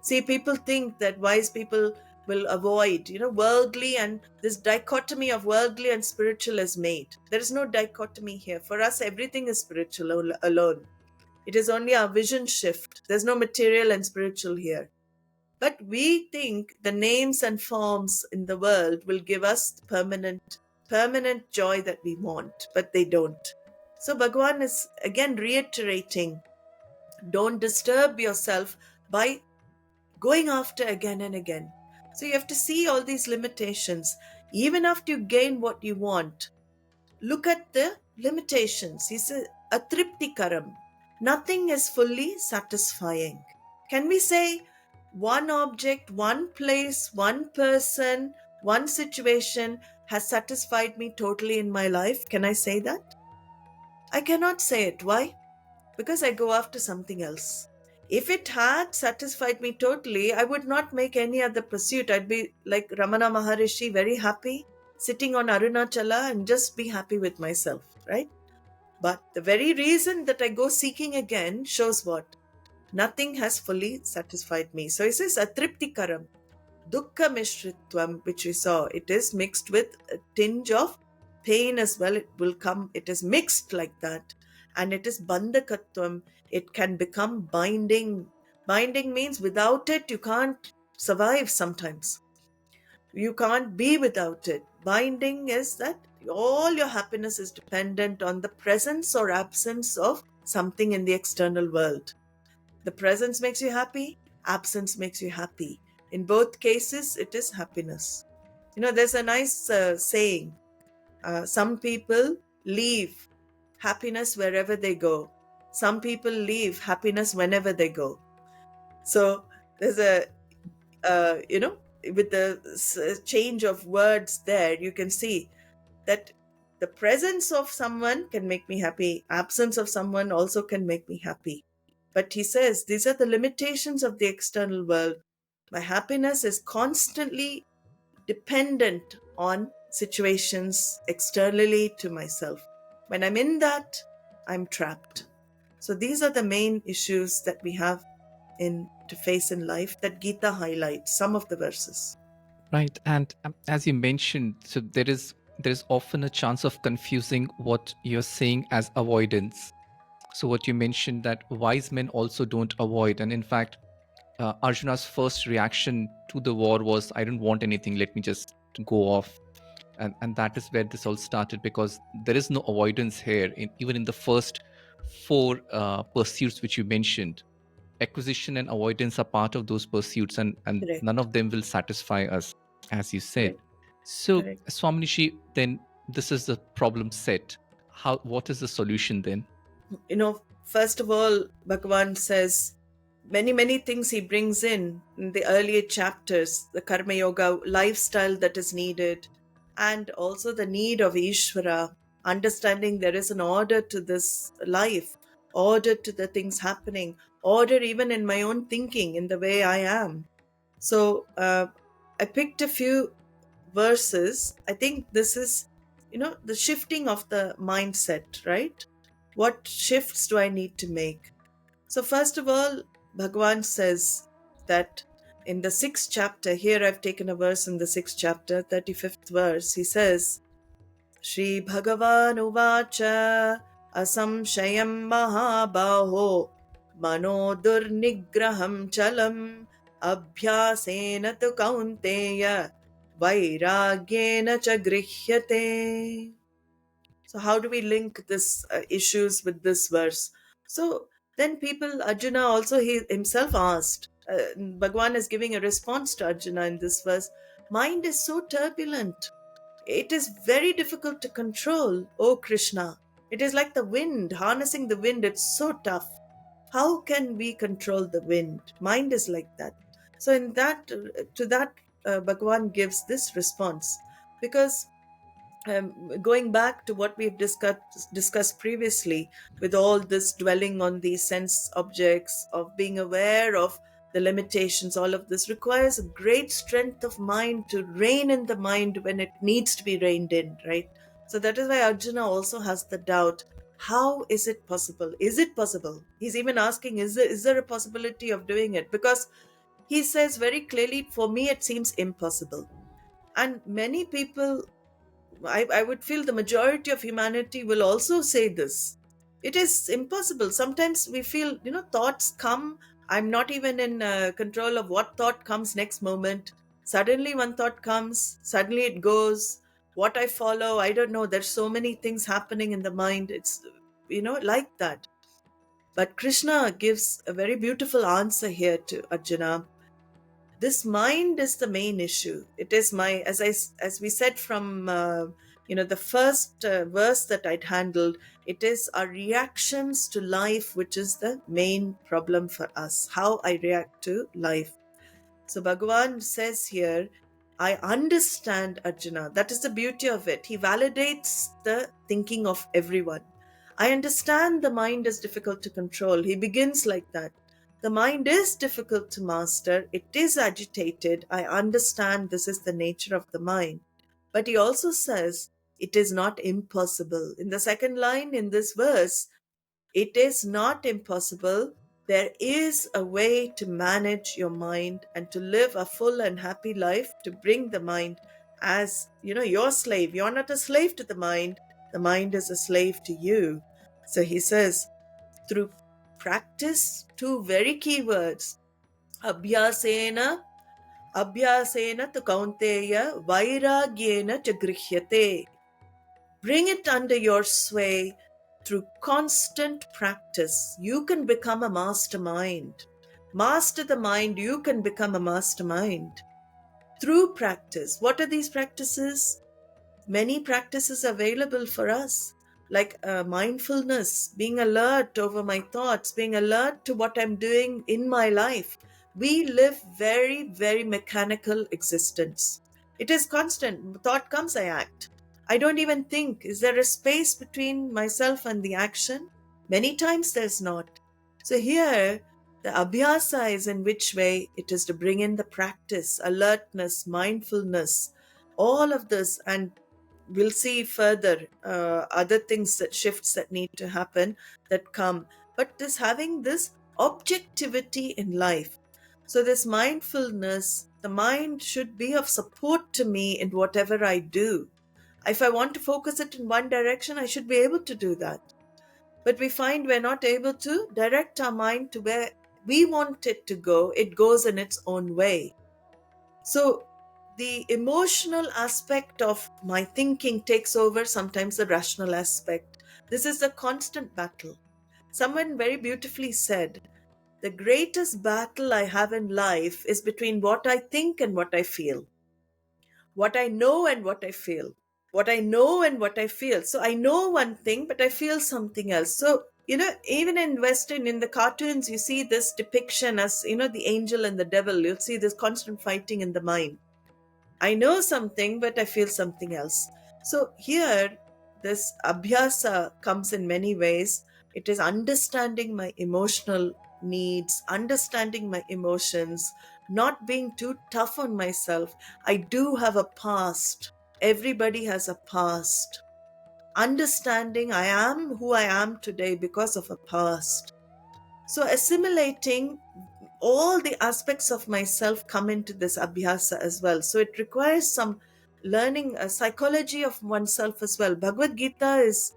See, people think that wise people will avoid, worldly, and this dichotomy of worldly and spiritual is made. There is no dichotomy here. For us, everything is spiritual alone. It is only our vision shift. There's no material and spiritual here. But we think the names and forms in the world will give us permanent joy that we want, but they don't. So Bhagavan is again reiterating, don't disturb yourself by going after again and again. So you have to see all these limitations. Even after you gain what you want, look at the limitations. He says, atriptikaram. Nothing is fully satisfying. Can we say one object, one place, one person, one situation has satisfied me totally in my life. Can I say that? I cannot say it. Why? Because I go after something else. If it had satisfied me totally, I would not make any other pursuit. I'd be like Ramana Maharishi, very happy, sitting on Arunachala and just be happy with myself, right? But the very reason that I go seeking again shows what? Nothing has fully satisfied me. So it says atriptikaram, dukkha mishritvam, which we saw. It is mixed with a tinge of pain as well. It will come, it is mixed like that. And it is bandhakatvam. It can become binding. Binding means without it, you can't survive sometimes. You can't be without it. Binding is that all your happiness is dependent on the presence or absence of something in the external world. The presence makes you happy, absence makes you happy. In both cases, it is happiness. There's a nice saying, some people leave happiness wherever they go. Some people leave happiness whenever they go. So there's with the change of words there, you can see that the presence of someone can make me happy, absence of someone also can make me happy. But he says these are the limitations of the external world. My happiness is constantly dependent on situations externally to myself. When I'm in that, I'm trapped. So these are the main issues that we have to face in life that Gita highlights, some of the verses. Right. And as you mentioned, so there is often a chance of confusing what you're saying as avoidance. So what you mentioned, that wise men also don't avoid, and in fact, Arjuna's first reaction to the war was, I don't want anything, let me just go off. And that is where this all started, because there is no avoidance here, even in the first four pursuits which you mentioned. Acquisition and avoidance are part of those pursuits, and none Correct. of them will satisfy us, as you said. Correct. So, Correct. Swaminishi, then this is the problem set. What is the solution then? First of all, Bhagavan says many things he brings in the earlier chapters, the Karma Yoga lifestyle that is needed, and also the need of Ishvara, understanding there is an order to this life, order to the things happening, order even in my own thinking, in the way I am. So I picked a few verses. I think this is, the shifting of the mindset, right? What shifts do I need to make? So, first of all, Bhagavan says that in the sixth chapter, here I've taken a verse in the sixth chapter, 35th verse, he says, Shri Bhagavan Uvacha Asamshayam Mahabaho Mano Durnigraham Chalam Abhyasena tu Kaunteya Vairagyena cha Grihyate. So, how do we link this issues with this verse? So, then Arjuna also he himself asked, Bhagwan is giving a response to Arjuna in this verse. Mind is so turbulent. It is very difficult to control, oh Krishna. It is like the wind, harnessing the wind, it's so tough. How can we control the wind? Mind is like that. So, to that, Bhagwan gives this response because going back to what we've discussed previously, with all this dwelling on these sense objects, of being aware of the limitations, all of this requires a great strength of mind to rein in the mind when it needs to be reined in, right? So that is why Arjuna also has the doubt, how is it possible? Is it possible? He's even asking, is there a possibility of doing it? Because he says very clearly, for me it seems impossible. And many people, I would feel the majority of humanity will also say this. It is impossible. Sometimes we feel, thoughts come. I'm not even in control of what thought comes next moment. Suddenly, one thought comes, suddenly it goes. What I follow, I don't know. There's so many things happening in the mind. It's, like that. But Krishna gives a very beautiful answer here to Arjuna. This mind is the main issue. It is as we said from the first verse that I'd handled. It is our reactions to life which is the main problem for us, how I react to life. So Bhagavan says here, I understand, Arjuna. That is the beauty of it. He validates the thinking of everyone. I understand the mind is difficult to control. He begins like that. The mind is difficult to master. It is agitated. I understand this is the nature of the mind. But he also says it is not impossible. In the second line in this verse, it is not impossible. There is a way to manage your mind and to live a full and happy life, to bring the mind as, your slave. You're not a slave to the mind. The mind is a slave to you. So he says, through practice, two very key words, abhyasena, abhyasena tu kaunteya, vairagyena cha grihyate. Bring it under your sway through constant practice. You can become a mastermind. Master the mind, you can become a mastermind. Through practice. What are these practices? Many practices available for us, like mindfulness, being alert over my thoughts, being alert to what I'm doing in my life. We live very, very mechanical existence. It is constant. Thought comes, I act. I don't even think. Is there a space between myself and the action? Many times there's not. So here, the abhyasa is in which way it is to bring in the practice, alertness, mindfulness, all of this. And we'll see further other things, that shifts that need to happen, that come. But this having this objectivity in life. So this mindfulness, the mind should be of support to me in whatever I do. If I want to focus it in one direction, I should be able to do that. But we find we're not able to direct our mind to where we want it to go. It goes in its own way. So the emotional aspect of my thinking takes over sometimes the rational aspect. This is a constant battle. Someone very beautifully said, the greatest battle I have in life is between what I think and what I feel. What I know and what I feel. What I know and what I feel. So I know one thing, but I feel something else. So, even in Western, in the cartoons, you see this depiction as, the angel and the devil. You'll see this constant fighting in the mind. I know something, but I feel something else. So here, this abhyasa comes in many ways. It is understanding my emotional needs, understanding my emotions, not being too tough on myself. I do have a past. Everybody has a past. Understanding I am who I am today because of a past. So assimilating all the aspects of myself come into this abhyasa as well. So it requires some learning a psychology of oneself as well. Bhagavad Gita is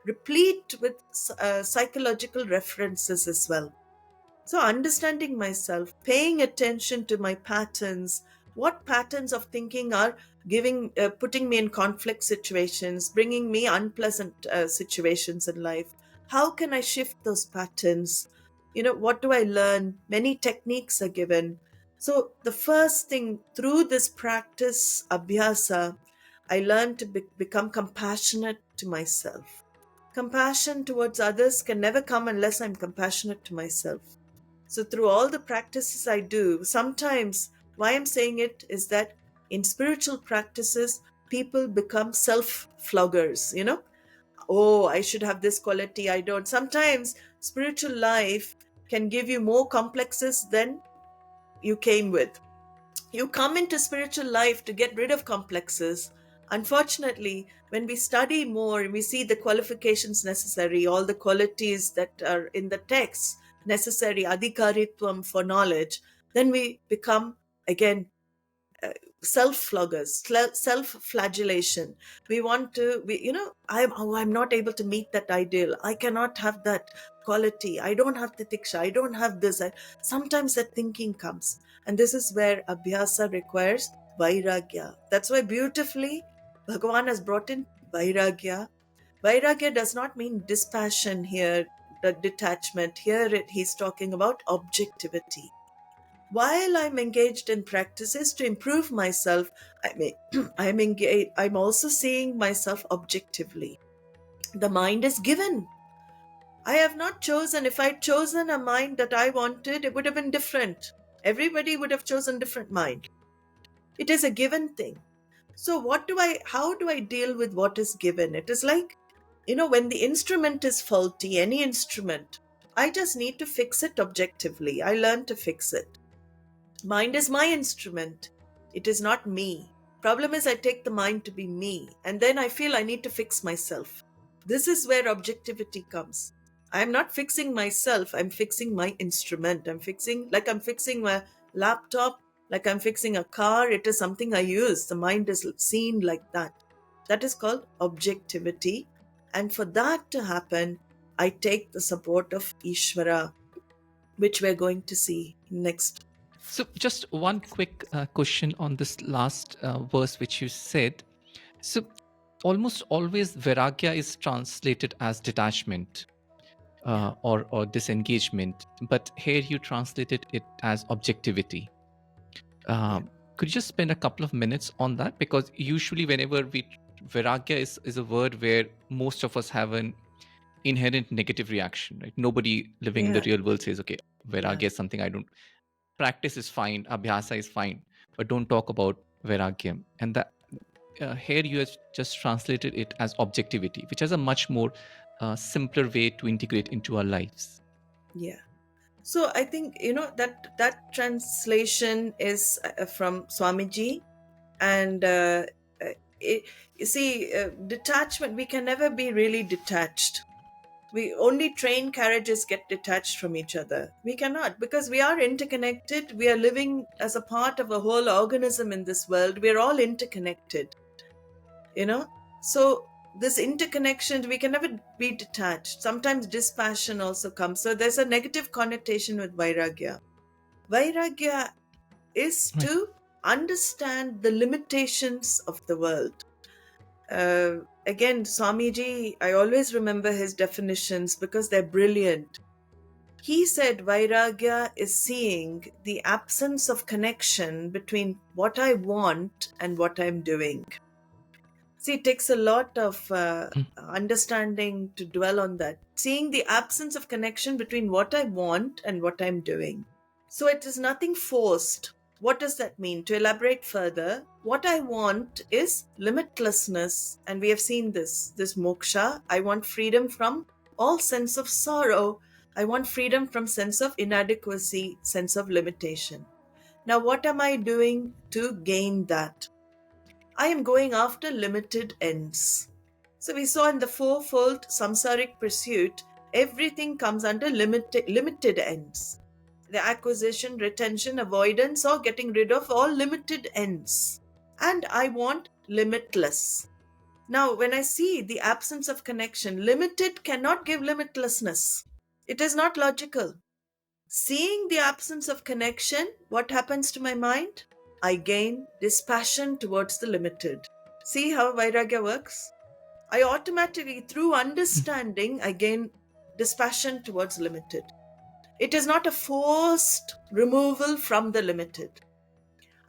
replete with psychological references as well. So understanding myself, paying attention to my patterns, what patterns of thinking are putting me in conflict situations, bringing me unpleasant situations in life. How can I shift those patterns? What do I learn? Many techniques are given. So the first thing, through this practice, abhyasa, I learned to become compassionate to myself. Compassion towards others can never come unless I'm compassionate to myself. So through all the practices I do, sometimes why I'm saying it is that in spiritual practices, people become self-floggers, Oh, I should have this quality, I don't. Sometimes spiritual life can give you more complexes than you came with. You come into spiritual life to get rid of complexes. Unfortunately, when we study more, we see the qualifications necessary, all the qualities that are in the text necessary, adhikaritvam for knowledge, then we become, again, self-floggers, self-flagellation. We want to, I'm not able to meet that ideal. I cannot have that quality. I don't have the tiksha. I don't have this. Sometimes that thinking comes. And this is where abhyasa requires vairagya. That's why beautifully Bhagavan has brought in vairagya. Vairagya does not mean dispassion here, the detachment. Here he's talking about objectivity. While I'm engaged in practices to improve myself, I'm engaged. I'm also seeing myself objectively. The mind is given. I have not chosen. If I'd chosen a mind that I wanted, it would have been different. Everybody would have chosen different mind. It is a given thing. So how do I deal with what is given? It is like, when the instrument is faulty, any instrument, I just need to fix it objectively. I learn to fix it. Mind is my instrument. It is not me. Problem is, I take the mind to be me, and then I feel I need to fix myself. This is where objectivity comes. I'm not fixing myself, I'm fixing my instrument. I'm fixing my laptop, like I'm fixing a car. It is something I use. The mind is seen like that. That is called objectivity. And for that to happen, I take the support of Ishvara, which we're going to see next. So, just one quick question on this last verse which you said. So, almost always Vairagya is translated as detachment Yeah, or disengagement, but here you translated it as objectivity. yeah, Could you just spend a couple of minutes on that? Because usually, whenever Vairagya is a word where most of us have an inherent negative reaction, right? Nobody living in the yeah, real world says, okay, yeah, Vairagya is something I don't practice is fine, abhyasa is fine, but don't talk about vairagya. And that here you have just translated it as objectivity, which has a much more simpler way to integrate into our lives. yeah. So I think that translation is from Swamiji, and it, you see, detachment. We can never be really detached. We only train carriages get detached from each other. We cannot, because we are interconnected. We are living as a part of a whole organism in this world. We are all interconnected. you know so this interconnection, we can never be detached. Sometimes dispassion also comes, so there's a negative connotation with vairagya is Right. to understand the limitations of the world. Again, Swamiji, I always remember his definitions because they're brilliant. He said vairagya is seeing the absence of connection between what I want and what I'm doing. See, it takes a lot of Mm. understanding to dwell on that. Seeing the absence of connection between what I want and what I'm doing. So it is nothing forced. What does that mean? To elaborate further, what I want is limitlessness. And we have seen this moksha. I want freedom from all sense of sorrow. I want freedom from sense of inadequacy, sense of limitation. Now, what am I doing to gain that? I am going after limited ends. So we saw in the fourfold samsaric pursuit, everything comes under limited ends. The acquisition, retention, avoidance, or getting rid of all limited ends. And I want limitless. Now, when I see the absence of connection, limited cannot give limitlessness. It is not logical. Seeing the absence of connection, what happens to my mind? I gain dispassion towards the limited. See how Vairagya works? I automatically, through Mm. understanding, I gain dispassion towards limited. It is not a forced removal from the limited.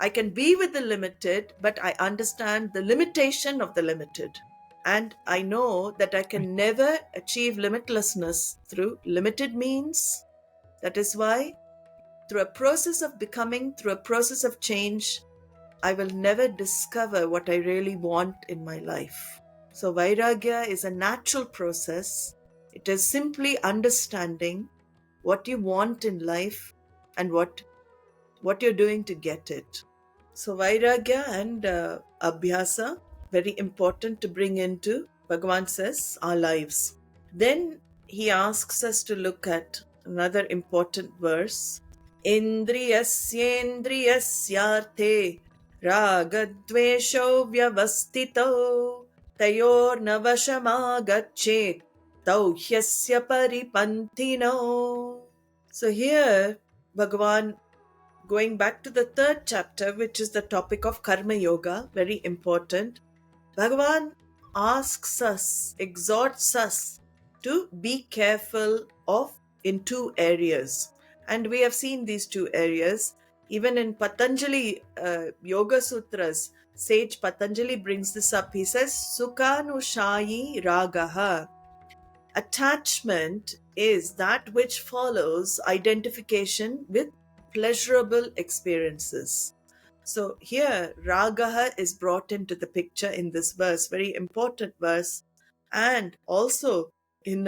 I can be with the limited, but I understand the limitation of the limited. And I know that I Right. can never achieve limitlessness through limited means. That is why, through a process of becoming, through a process of change, I will never discover what I really want in my life. So, Vairagya is a natural process. It is simply understanding what you want in life and what you're doing to get it. So, Vairagya and Abhyasa, very important to bring into, Bhagavan says, our lives. Then he asks us to look at another important verse. Indriyasyendriyasyarthe ragadvesho vyavastito tayornavashamagachet tau hyasya paripantino. So here, Bhagavan, going back to the third chapter, which is the topic of Karma Yoga, very important, Bhagavan asks us, exhorts us to be careful of in two areas. And we have seen these two areas. Even in Patanjali Yoga Sutras, sage Patanjali brings this up. He says, Sukhanushayi ragaha. Attachment is that which follows identification with pleasurable experiences. So here, Ragaha is brought into the picture in this verse, very important verse. And also, in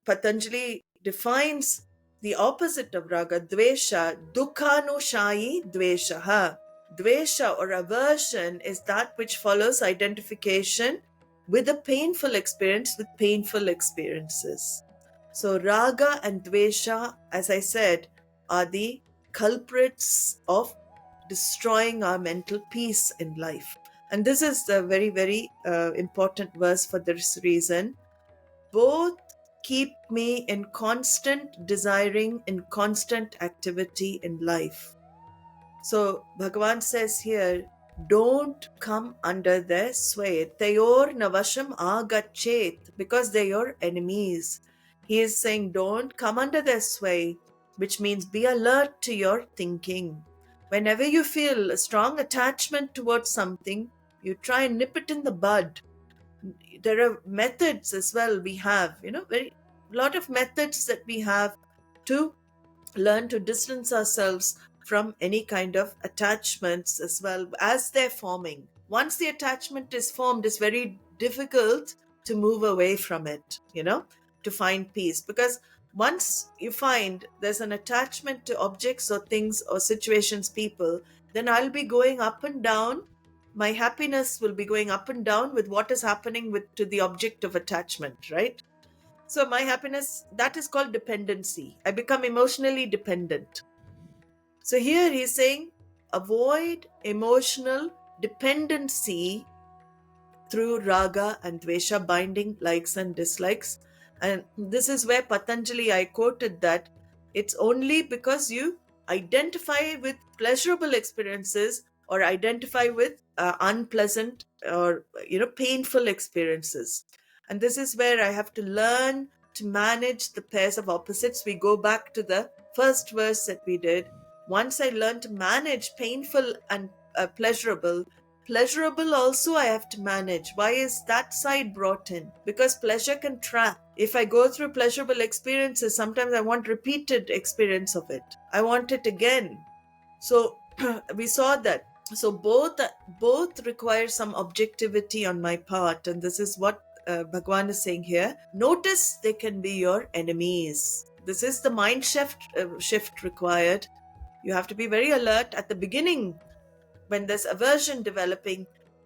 Patanjali defines the opposite of Raga, Dvesha, Dukhanushayi Dveshaha. Dvesha or aversion is that which follows identification with a painful experience, with painful experiences. So Raga and Dvesha, as I said, are the culprits of destroying our mental peace in life. And this is a very, very important verse for this reason. Both keep me in constant desiring, in constant activity in life. So Bhagavan says here, don't come under their sway. Tayor navasham agachet, because they're your enemies. He is saying, don't come under their sway, which means be alert to your thinking. Whenever you feel a strong attachment towards something, you try and nip it in the bud. There are methods as well we have, very lot of methods that we have to learn to distance ourselves from any kind of attachments as well as they're forming. Once the attachment is formed, it's very difficult to move away from it, to find peace. Because once you find there's an attachment to objects or things or situations, people, then I'll be going up and down. My happiness will be going up and down with what is happening with to the object of attachment, right? So my happiness, that is called dependency. I become emotionally dependent. So here he's saying, avoid emotional dependency through raga and dvesha, binding likes and dislikes. And this is where Patanjali, I quoted that it's only because you identify with pleasurable experiences or identify with unpleasant or painful experiences. And this is where I have to learn to manage the pairs of opposites. We go back to the first verse that we did. Once I learn to manage painful and pleasurable also I have to manage. Why is that side brought in? Because pleasure can trap. If I go through pleasurable experiences, sometimes I want repeated experience of it. I want it again. So we saw that. So both require some objectivity on my part, and this is what Bhagwan is saying here. Notice they can be your enemies. This is the mind shift required. You have to be very alert at the beginning. When there's aversion developing,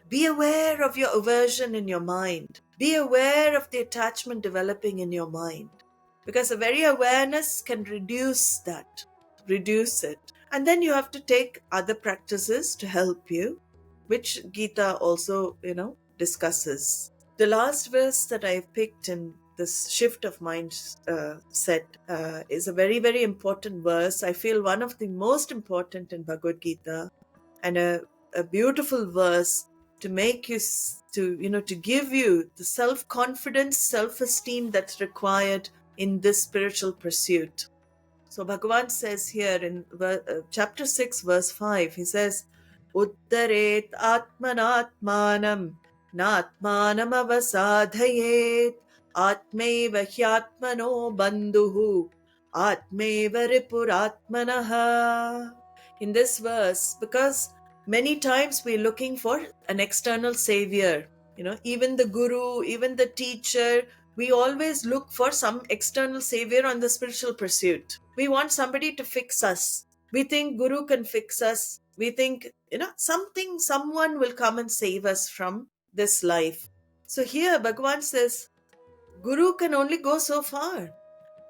be aware of your aversion in your mind. Be aware of the attachment developing in your mind. Because the very awareness can reduce it. And then you have to take other practices to help you, which Gita also, discusses. The last verse that I've picked in this shift of mind set is a very, very important verse. I feel one of the most important in Bhagavad Gita, and a beautiful verse to make you to give you the self-confidence, self-esteem that's required in this spiritual pursuit. So Bhagavan says here in chapter 6 verse 5, he says, Uttaret atmanatmanam natmanam avasadhayet atmeva hyatmano bandhuhu atmeva ripuratmanaha. In this verse, because many times we're looking for an external savior, even the guru, even the teacher, we always look for some external savior on the spiritual pursuit. We want somebody to fix us. We think guru can fix us. We think, someone will come and save us from this life. So here Bhagavan says, guru can only go so far.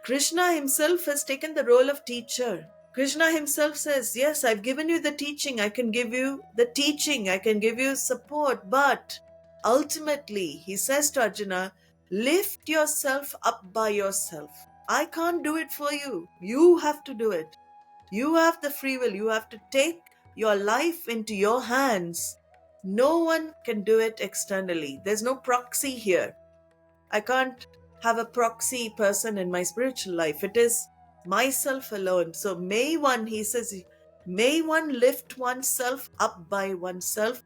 Krishna himself has taken the role of teacher. Krishna himself says, yes, I've given you the teaching. I can give you the teaching. I can give you support. But ultimately, he says to Arjuna, lift yourself up by yourself. I can't do it for you. You have to do it. You have the free will. You have to take your life into your hands. No one can do it externally. There's no proxy here. I can't have a proxy person in my spiritual life. It is myself alone. So he says, may one lift oneself up by oneself,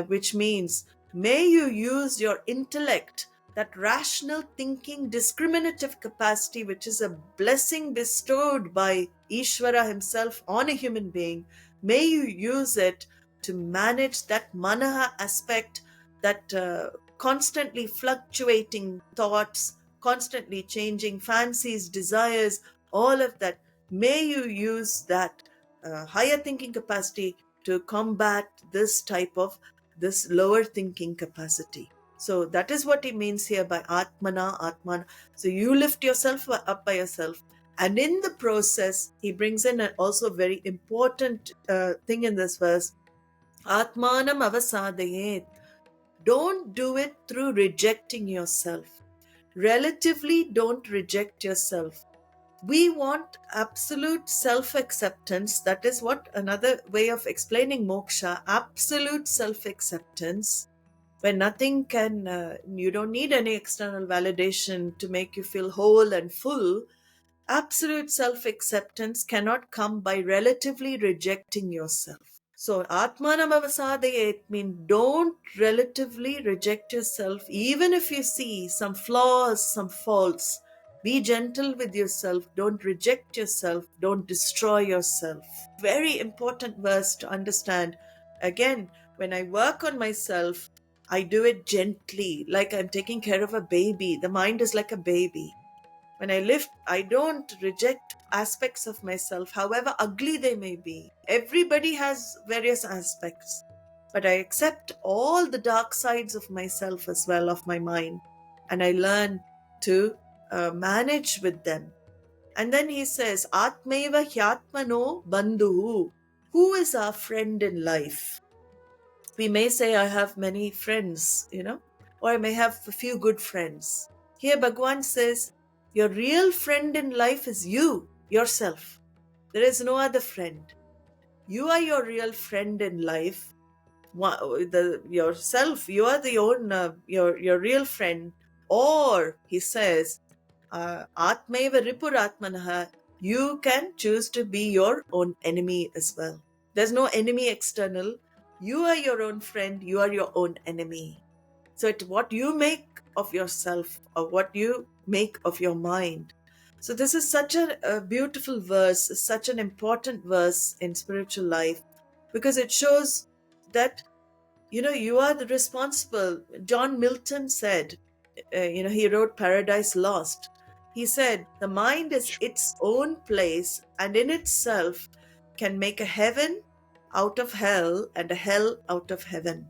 which means may you use your intellect, that rational thinking, discriminative capacity, which is a blessing bestowed by Ishvara himself on a human being. May you use it to manage that manaha aspect, that constantly fluctuating thoughts, constantly changing fancies, desires, all of that. May you use that higher thinking capacity to combat this type of this lower thinking capacity. So that is what he means here by Atmana, Atman. So you lift yourself up by yourself. And in the process, he brings in also a very important thing in this verse. Atmanam avasadayet. Don't do it through rejecting yourself. Relatively, don't reject yourself. We want absolute self-acceptance. That is what another way of explaining moksha, absolute self-acceptance, where nothing can, you don't need any external validation to make you feel whole and full. Absolute self-acceptance cannot come by relatively rejecting yourself. So, Atmanam avasadayet means don't relatively reject yourself, even if you see some flaws, some faults. Be gentle with yourself. Don't reject yourself. Don't destroy yourself. Very important verse to understand. Again, when I work on myself, I do it gently, like I'm taking care of a baby. The mind is like a baby. When I lift, I don't reject aspects of myself, however ugly they may be. Everybody has various aspects, but I accept all the dark sides of myself as well, of my mind, and I learn to manage with them. And then he says, Atmeva hyatmano bandhu. Who is our friend in life? We may say, I have many friends, or I may have a few good friends. Here, Bhagwan says, your real friend in life is you, yourself. There is no other friend. You are your real friend in life. Yourself, you are your real friend. Or, he says, Atmeva Ripuratmanaha, you can choose to be your own enemy as well. There's no enemy external. You are your own friend, you are your own enemy. So it's what you make of yourself or what you make of your mind. So this is such a beautiful verse, such an important verse in spiritual life, because it shows that you are the responsible. John Milton said, he wrote Paradise Lost. He said, the mind is its own place and in itself can make a heaven out of hell and a hell out of heaven.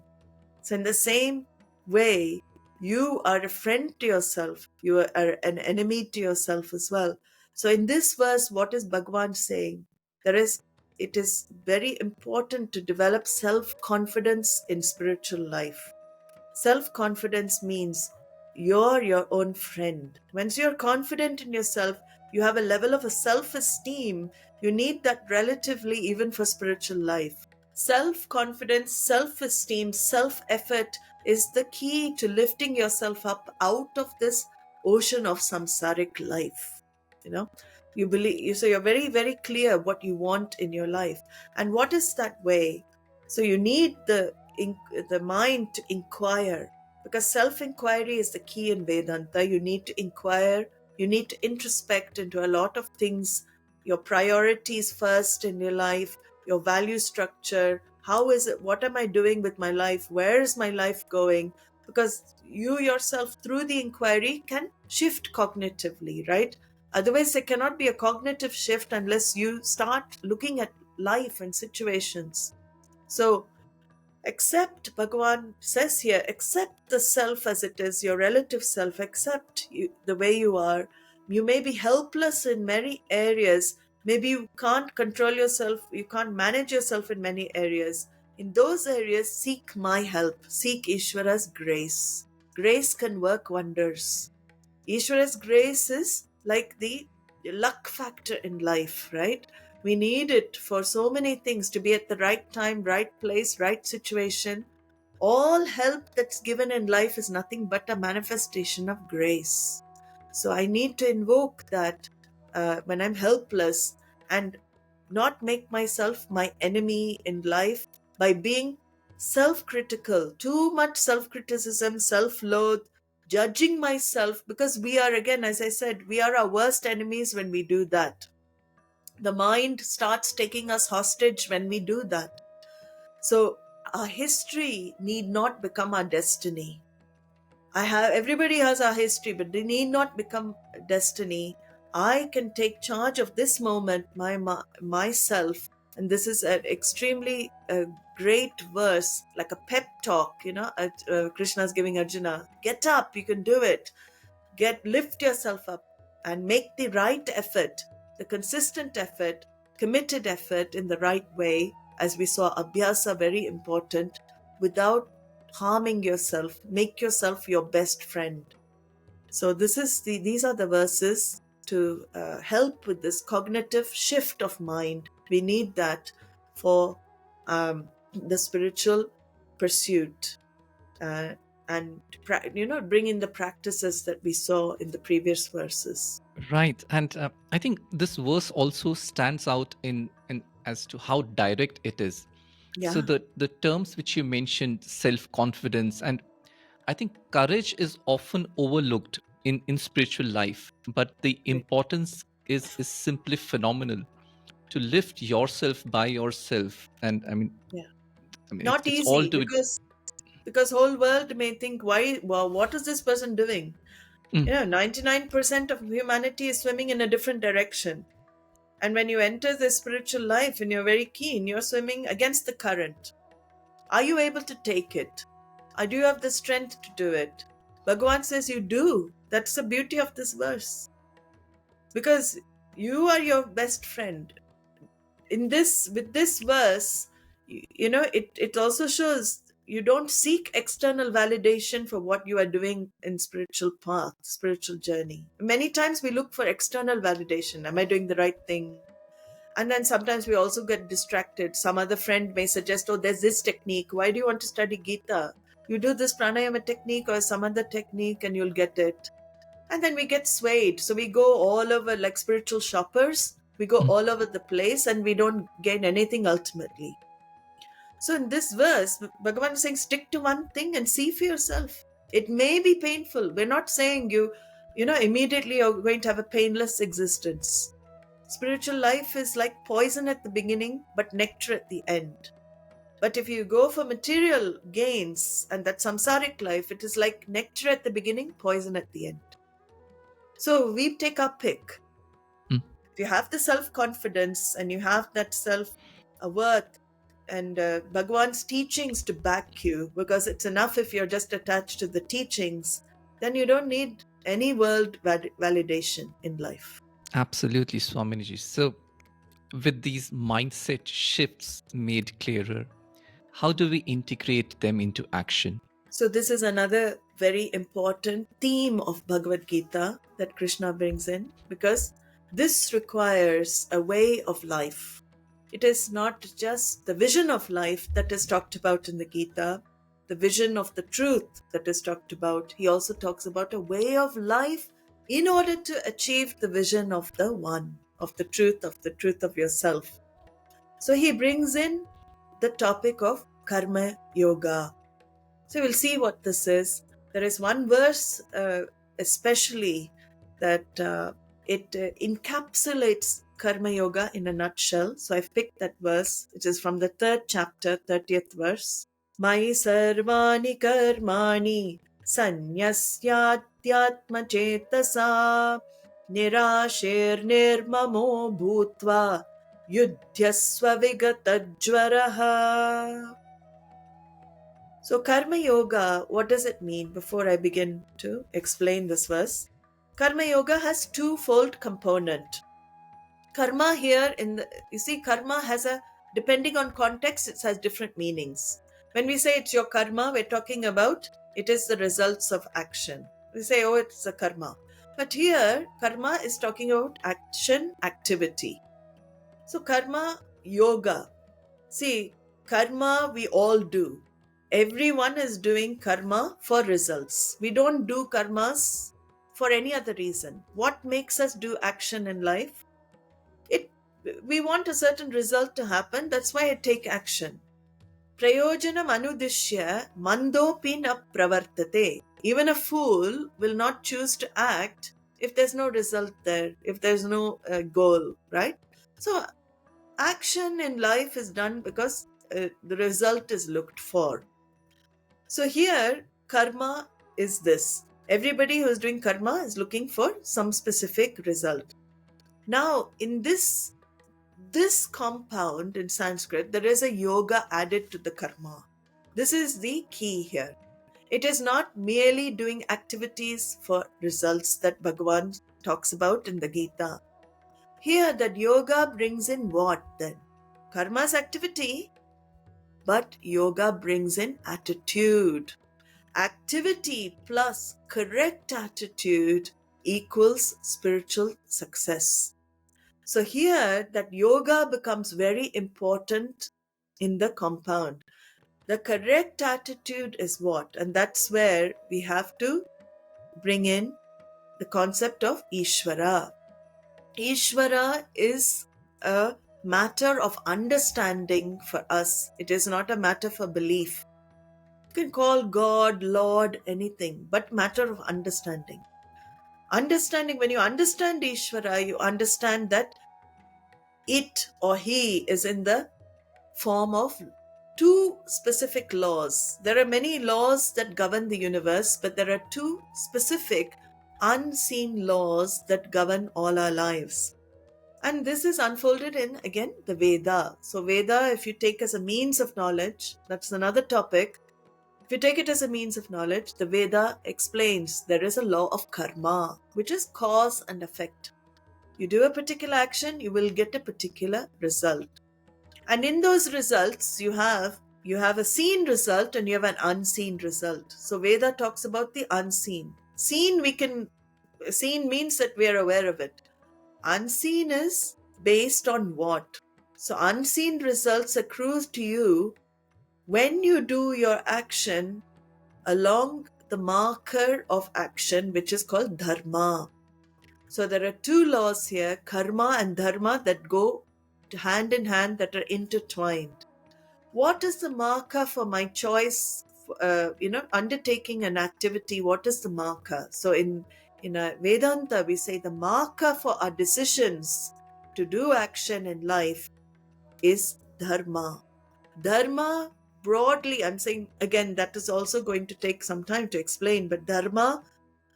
So in the same way, you are a friend to yourself. You are an enemy to yourself as well. So in this verse, what is Bhagavan saying? It is very important to develop self-confidence in spiritual life. Self-confidence means you're your own friend. Once you're confident in yourself, you have a level of a self-esteem. You need that relatively even for spiritual life. Self-confidence, self-esteem, self-effort is the key to lifting yourself up out of this ocean of samsaric life. You believe, so you're very, very clear what you want in your life. And what is that way? So you need the mind to inquire, because self-inquiry is the key in Vedanta. You need to inquire, you need to introspect into a lot of things, your priorities first in your life, your value structure, how is it, what am I doing with my life, where is my life going? Because you yourself, through the inquiry, can shift cognitively, right? Otherwise, there cannot be a cognitive shift unless you start looking at life and situations. So, Bhagavan says here, accept the self as it is, your relative self, accept the way you are. You may be helpless in many areas. Maybe you can't control yourself, you can't manage yourself in many areas. In those areas, seek my help, seek Ishvara's grace. Grace can work wonders. Ishvara's grace is like the luck factor in life, right? We need it for so many things, to be at the right time, right place, right situation. All help that's given in life is nothing but a manifestation of grace. So I need to invoke that when I'm helpless, and not make myself my enemy in life by being self-critical, too much self-criticism, self-loathe, judging myself, because we are, again, as I said, we are our worst enemies when we do that. The mind starts taking us hostage when we do that. So our history need not become our destiny. Everybody has a history, but they need not become destiny. I can take charge of this moment, myself. And this is an extremely great verse, like a pep talk, Krishna's giving Arjuna. Get up, you can do it. Lift yourself up and make the right effort, the consistent effort, committed effort in the right way, as we saw abhyasa very important, without harming yourself. Make yourself your best friend. So these are the verses to help with this cognitive shift of mind. We need that for the spiritual pursuit, uh, and bring in the practices that we saw in the previous verses. Right. And I think this verse also stands out in as to how direct it is. So Yeah, the terms which you mentioned, self-confidence, and I think courage is often overlooked in spiritual life, but the right. importance is simply phenomenal. To lift yourself by yourself, and Yeah, I mean not it's all easy, to it. because whole world may think, why, well, what is this person doing? Mm, 99% of humanity is swimming in a different direction. And when you enter the spiritual life and you're very keen, you're swimming against the current. Are you able to take it? Do you have the strength to do it? Bhagavan says you do. That's the beauty of this verse. Because you are your best friend. With this verse, it also shows you don't seek external validation for what you are doing in spiritual path, spiritual journey. Many times we look for external validation. Am I doing the right thing? And then sometimes we also get distracted. Some other friend may suggest, oh, there's this technique. Why do you want to study Gita? You do this pranayama technique or some other technique and you'll get it. And then we get swayed. So we go all over like spiritual shoppers. We go mm. all over the place and we don't gain anything ultimately. So in this verse, Bhagavan is saying, stick to one thing and see for yourself. It may be painful. We're not saying immediately you're going to have a painless existence. Spiritual life is like poison at the beginning, but nectar at the end. But if you go for material gains and that samsaric life, it is like nectar at the beginning, poison at the end. So we take our pick. Mm. If you have the self confidence and you have that self worth and Bhagwan's teachings to back you, because it's enough if you're just attached to the teachings, then you don't need any world validation in life. Absolutely, Swaminiji. So with these mindset shifts made clearer, how do we integrate them into action? So, this is another very important theme of Bhagavad Gita that Krishna brings in, because this requires a way of life. It is not just the vision of life that is talked about in the Gita, the vision of the truth that is talked about. He also talks about a way of life in order to achieve the vision of the one, of the truth of yourself. So, he brings in the topic of karma yoga. So we'll see what this is. There is one verse, especially, that it encapsulates Karma Yoga in a nutshell. So I've picked that verse, which is from the third chapter, 30th verse. Mai sarvani karmani sannyasyatyatma chetasa nirashir nirmamo bhutva yudhyasva vigatajvaraha. So, Karma Yoga, what does it mean? Before I begin to explain this verse, Karma Yoga has twofold component. Karma here, you see, karma has depending on context, it has different meanings. When we say it's your karma, we're talking about it is the results of action. We say, oh, it's a karma. But here, karma is talking about action, activity. So, karma yoga. See, karma we all do. Everyone is doing karma for results. We don't do karmas for any other reason. What makes us do action in life? It We want a certain result to happen. That's why I take action. Prayojanam anudishya mandopi na pravartate. Even a fool will not choose to act if there's no result there, if there's no goal, right? So action in life is done because the result is looked for. So here, karma is this. Everybody who is doing karma is looking for some specific result. Now, in this compound in Sanskrit, there is a yoga added to the karma. This is the key here. It is not merely doing activities for results that Bhagavan talks about in the Gita. Here, that yoga brings in what then? Karma's activity, but yoga brings in attitude. Activity plus correct attitude equals spiritual success. So here that yoga becomes very important in the compound. The correct attitude is what? And that's where we have to bring in the concept of Ishvara. Ishvara is a matter of understanding for us. It is not a matter for belief. You can call God, Lord, anything, but matter of understanding. Understanding, when you understand Ishvara, you understand that it or he is in the form of two specific laws. There are many laws that govern the universe, but there are two specific unseen laws that govern all our lives. And this is unfolded in, again, the Veda. So, Veda, if you take as a means of knowledge, that's another topic. If you take it as a means of knowledge, the Veda explains there is a law of karma, which is cause and effect. You do a particular action, you will get a particular result. And in those results, you have a seen result and you have an unseen result. So Veda talks about the unseen. Seen means that we are aware of it. Unseen is based on what? So unseen results accrue to you when you do your action along the marker of action, which is called dharma. So there are two laws here, karma and dharma, that go hand in hand, that are intertwined. What is the marker for my choice, undertaking an activity? What is the marker? So in Vedanta, we say the marker for our decisions to do action in life is dharma. Dharma, broadly, I'm saying again, that is also going to take some time to explain, but dharma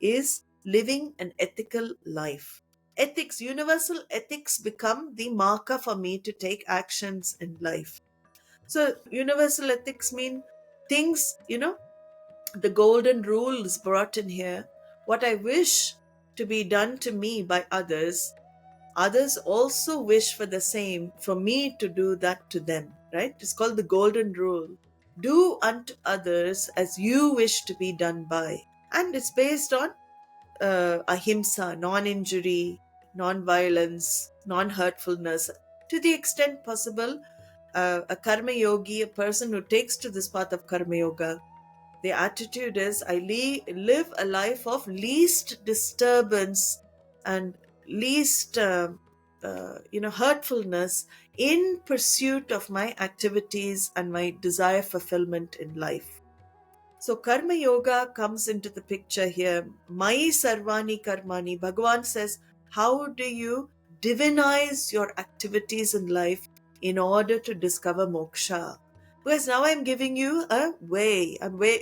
is living an ethical life. Ethics, universal ethics, become the marker for me to take actions in life. So, universal ethics mean things, the golden rule is brought in here. What I wish to be done to me by others, others also wish for the same, for me to do that to them, right? It's called the golden rule. Do unto others as you wish to be done by. And it's based on ahimsa, non-injury, non-violence, non-hurtfulness. To the extent possible, a karma yogi, a person who takes to this path of karma yoga, the attitude is, I live a life of least disturbance and least hurtfulness in pursuit of my activities and my desire fulfillment in life. So karma yoga comes into the picture here. Mai sarvani karmani. Bhagavan says, how do you divinize your activities in life in order to discover moksha? Because now I'm giving you a way.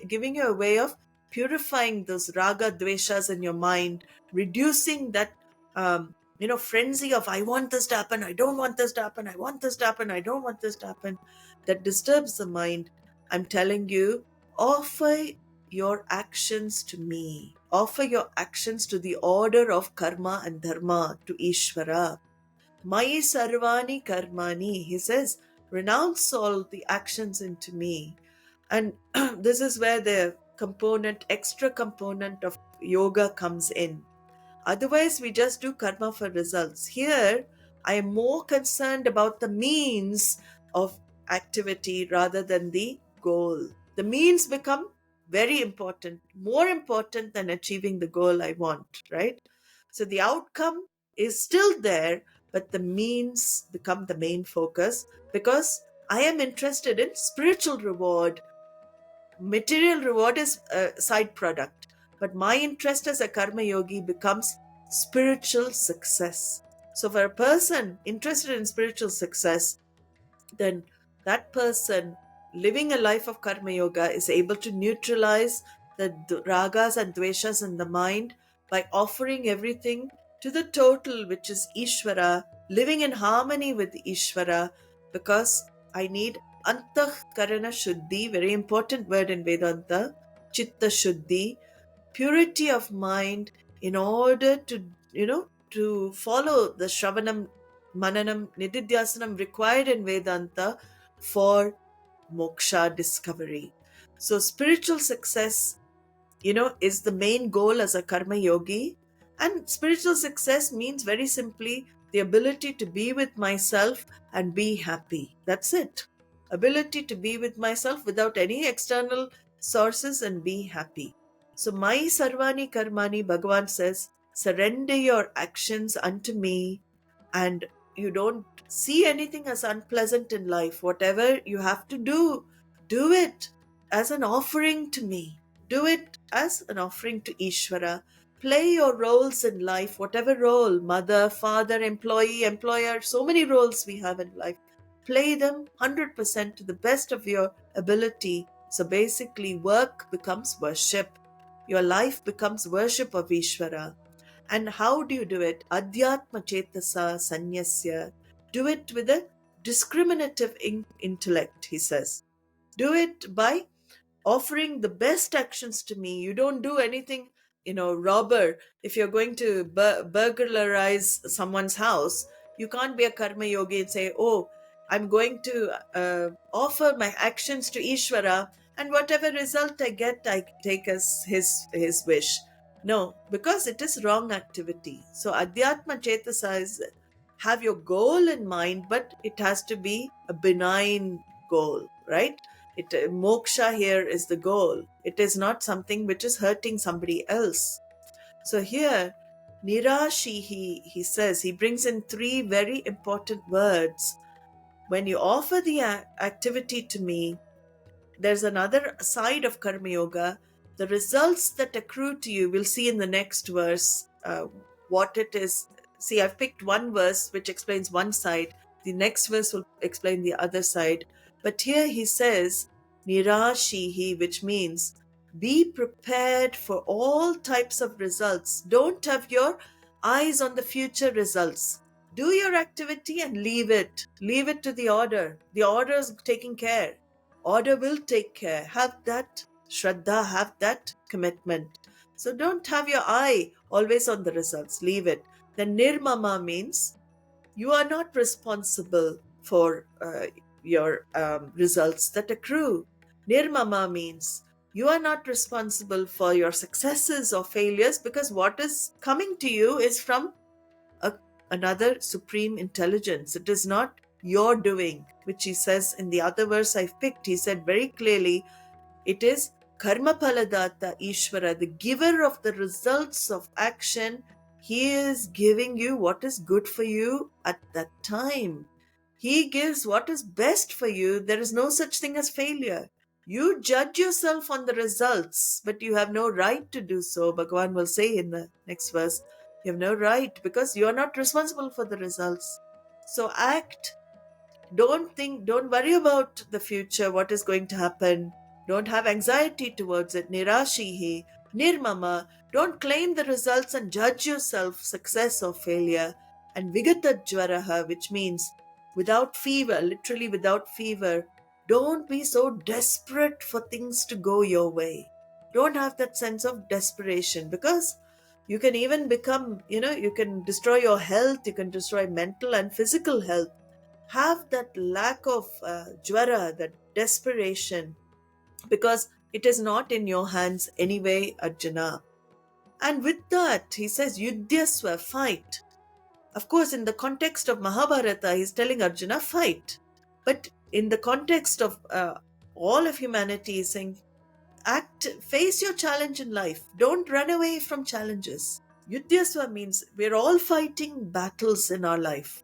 Giving you a way of purifying those raga dveshas in your mind, reducing that frenzy of I want this to happen, I don't want this to happen, I want this to happen, I don't want this to happen, that disturbs the mind. I'm telling you, offer your actions to me. Offer your actions to the order of karma and dharma, to Ishvara. Mai sarvani karmani. He says, renounce all the actions into me. And this is where the extra component of yoga comes in. Otherwise, we just do karma for results. Here, I am more concerned about the means of activity rather than the goal. The means become very important, more important than achieving the goal I want, right? So the outcome is still there, but the means become the main focus because I am interested in spiritual reward. Material reward is a side product, but my interest as a karma yogi becomes spiritual success. So for a person interested in spiritual success, then that person living a life of karma yoga is able to neutralize the ragas and dveshas in the mind by offering everything to the total, which is Ishvara, living in harmony with Ishvara, because I need antahkarana shuddhi, very important word in Vedanta, chitta shuddhi, purity of mind, in order to, to follow the Shravanam, Mananam, Nididhyasanam required in Vedanta for moksha discovery. So spiritual success, is the main goal as a karma yogi. And spiritual success means very simply the ability to be with myself and be happy. That's it. Ability to be with myself without any external sources and be happy. So, my sarvani karmani, Bhagavan says, surrender your actions unto me, and you don't see anything as unpleasant in life. Whatever you have to do it as an offering to me. Do it as an offering to Ishvara. Play your roles in life, whatever role, mother, father, employee, employer, so many roles we have in life. Play them 100% to the best of your ability. So basically, work becomes worship. Your life becomes worship of Ishvara. And how do you do it? Adhyatma chetasa sannyasya. Do it with a discriminative intellect, he says. Do it by offering the best actions to me. You don't do anything, robber. If you're going to burglarize someone's house, you can't be a karma yogi and say, oh, I'm going to offer my actions to Ishvara, and whatever result I get, I take as his wish. No, because it is wrong activity. So Adhyatma Chetasa is, have your goal in mind, but it has to be a benign goal, right? Moksha here is the goal. It is not something which is hurting somebody else. So here, nirashihi, he says, he brings in three very important words. When you offer the activity to me, there's another side of karma yoga. The results that accrue to you, we'll see in the next verse what it is. See, I've picked one verse which explains one side. The next verse will explain the other side. But here he says, nirashihi, which means be prepared for all types of results. Don't have your eyes on the future results. Do your activity and leave it. Leave it to the order. The order is taking care. Order will take care. Have that shraddha, have that commitment. So don't have your eye always on the results. Leave it. Then nirmama means you are not responsible for your results that accrue. Nirmama means you are not responsible for your successes or failures, because what is coming to you is from a, another supreme intelligence. It is not your doing, which he says in the other verse I've picked. He said very clearly, it is karma paladata Ishvara, the giver of the results of action. He is giving you what is good for you at that time. He gives what is best for you. There is no such thing as failure. You judge yourself on the results, but you have no right to do so. Bhagavan will say in the next verse, you have no right, because you are not responsible for the results. So act. Don't worry about the future, what is going to happen. Don't have anxiety towards it. Nirashihi, nirmama. Don't claim the results and judge yourself success or failure. And vigata jwaraha, which means without fever, literally without fever. Don't be so desperate for things to go your way. Don't have that sense of desperation, because you can even become, you can destroy your health, you can destroy mental and physical health. Have that lack of jwara, that desperation, because it is not in your hands anyway, Arjuna. And with that, he says, Yudhyasva, fight. Of course, in the context of Mahabharata, he's telling Arjuna, fight. But in the context of all of humanity, he's saying, act, face your challenge in life. Don't run away from challenges. Yudhyasva means we're all fighting battles in our life.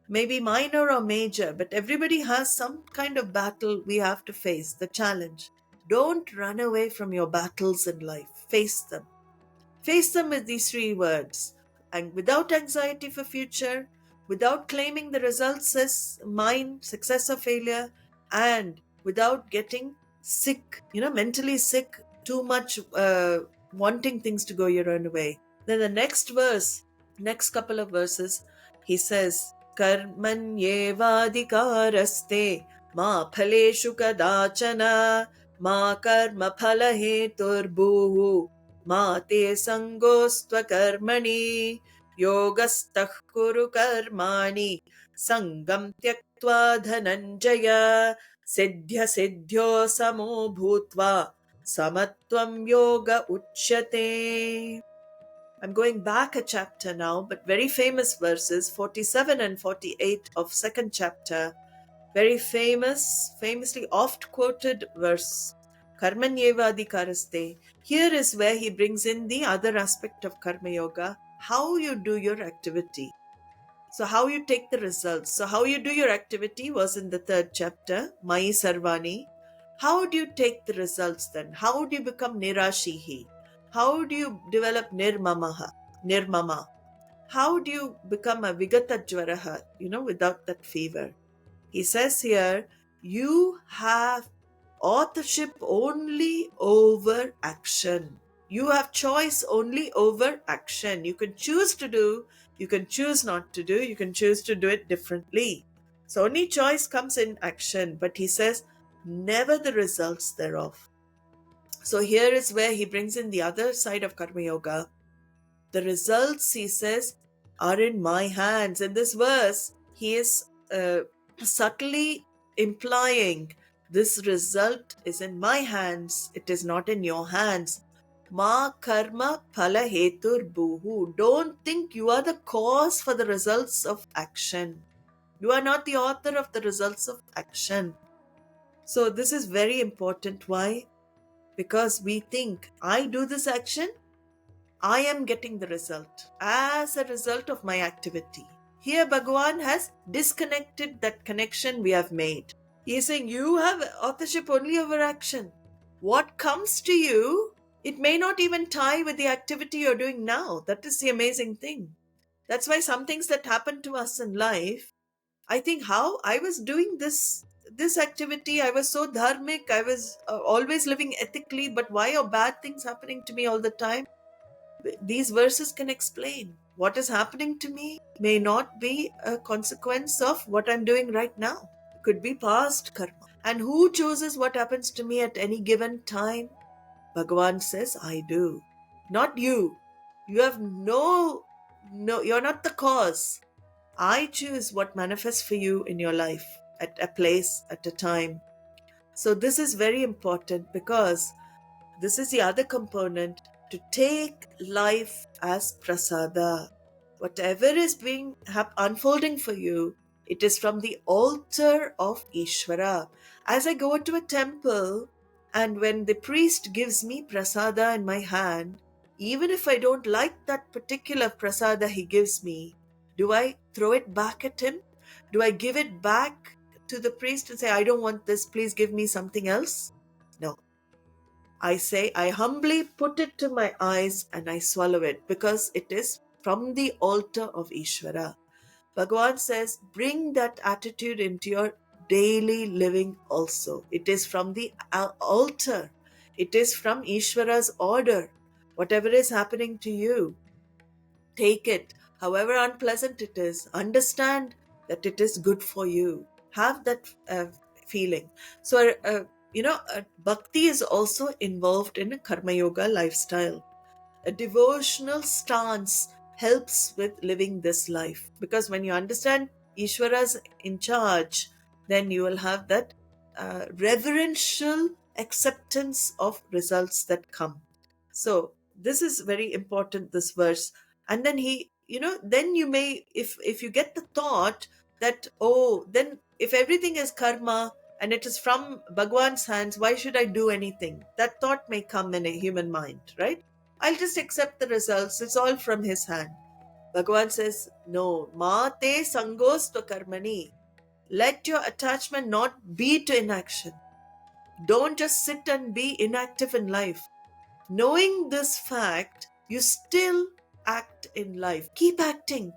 Maybe minor or major, but everybody has some kind of battle we have to face, the challenge. Don't run away from your battles in life. Face them. Face them with these three words. And without anxiety for future, without claiming the results as mine, success or failure, and without getting sick, mentally sick, too much wanting things to go your own way. Then the next verse, next couple of verses, he says, Karmanyevadikaraste ma phaleshu kadachana ma karma phalaheturbuhu ma te sangostva karmani yogastah kuru karmani sangam tyaktva dhananjaya siddhya siddhyo samo bhutva samatvam yoga uchyate. I'm going back a chapter now, but very famous verses, 47 and 48 of second chapter. Very famously oft quoted verse. Karmanyeva adhikaraste. Here is where he brings in the other aspect of karma yoga, how you do your activity. So how you take the results. So how you do your activity was in the third chapter, Mai Sarvani. How do you take the results then? How do you become nirashihi? How do you develop nirmama? How do you become a vigata jwaraha, without that fever? He says here, you have authorship only over action. You have choice only over action. You can choose to do, you can choose not to do, you can choose to do it differently. So only choice comes in action. But he says, never the results thereof. So here is where he brings in the other side of Karma Yoga. The results, he says, are in my hands. In this verse, he is subtly implying this result is in my hands, it is not in your hands. Ma karma phala hetur buhu. Don't think you are the cause for the results of action. You are not the author of the results of action. So this is very important. Why? Because we think, I do this action, I am getting the result as a result of my activity. Here, Bhagavan has disconnected that connection we have made. He is saying, you have authorship only over action. What comes to you, it may not even tie with the activity you're doing now. That is the amazing thing. That's why some things that happen to us in life, I think how I was doing this activity, I was so dharmic, I was always living ethically, but why are bad things happening to me all the time? These verses can explain what is happening to me may not be a consequence of what I'm doing right now. It could be past karma. And who chooses what happens to me at any given time? Bhagavan says, I do. Not you. You have no, you're not the cause. I choose what manifests for you in your life at a place, at a time. So this is very important because this is the other component, to take life as prasada. Whatever is being unfolding for you, it is from the altar of Ishvara. As I go to a temple and when the priest gives me prasada in my hand, even if I don't like that particular prasada he gives me, do I throw it back at him? Do I give it back to the priest and say, I don't want this, please give me something else? No. I say, I humbly put it to my eyes and I swallow it because it is from the altar of Ishvara. Bhagavan says, bring that attitude into your daily living also. It is from the altar. It is from Ishvara's order. Whatever is happening to you, take it. However unpleasant it is, understand that it is good for you. Have that feeling. So, bhakti is also involved in a karma yoga lifestyle. A devotional stance helps with living this life. Because when you understand Ishvara's in charge, then you will have that reverential acceptance of results that come. So this is very important, this verse. And then then you may, if you get the thought that, oh, then if everything is karma and it is from Bhagwan's hands, why should I do anything? That thought may come in a human mind, right? I'll just accept the results. It's all from his hand. Bhagavan says, no, ma te sangos to karmani. Let your attachment not be to inaction. Don't just sit and be inactive in life. Knowing this fact, you still act in life. Keep acting,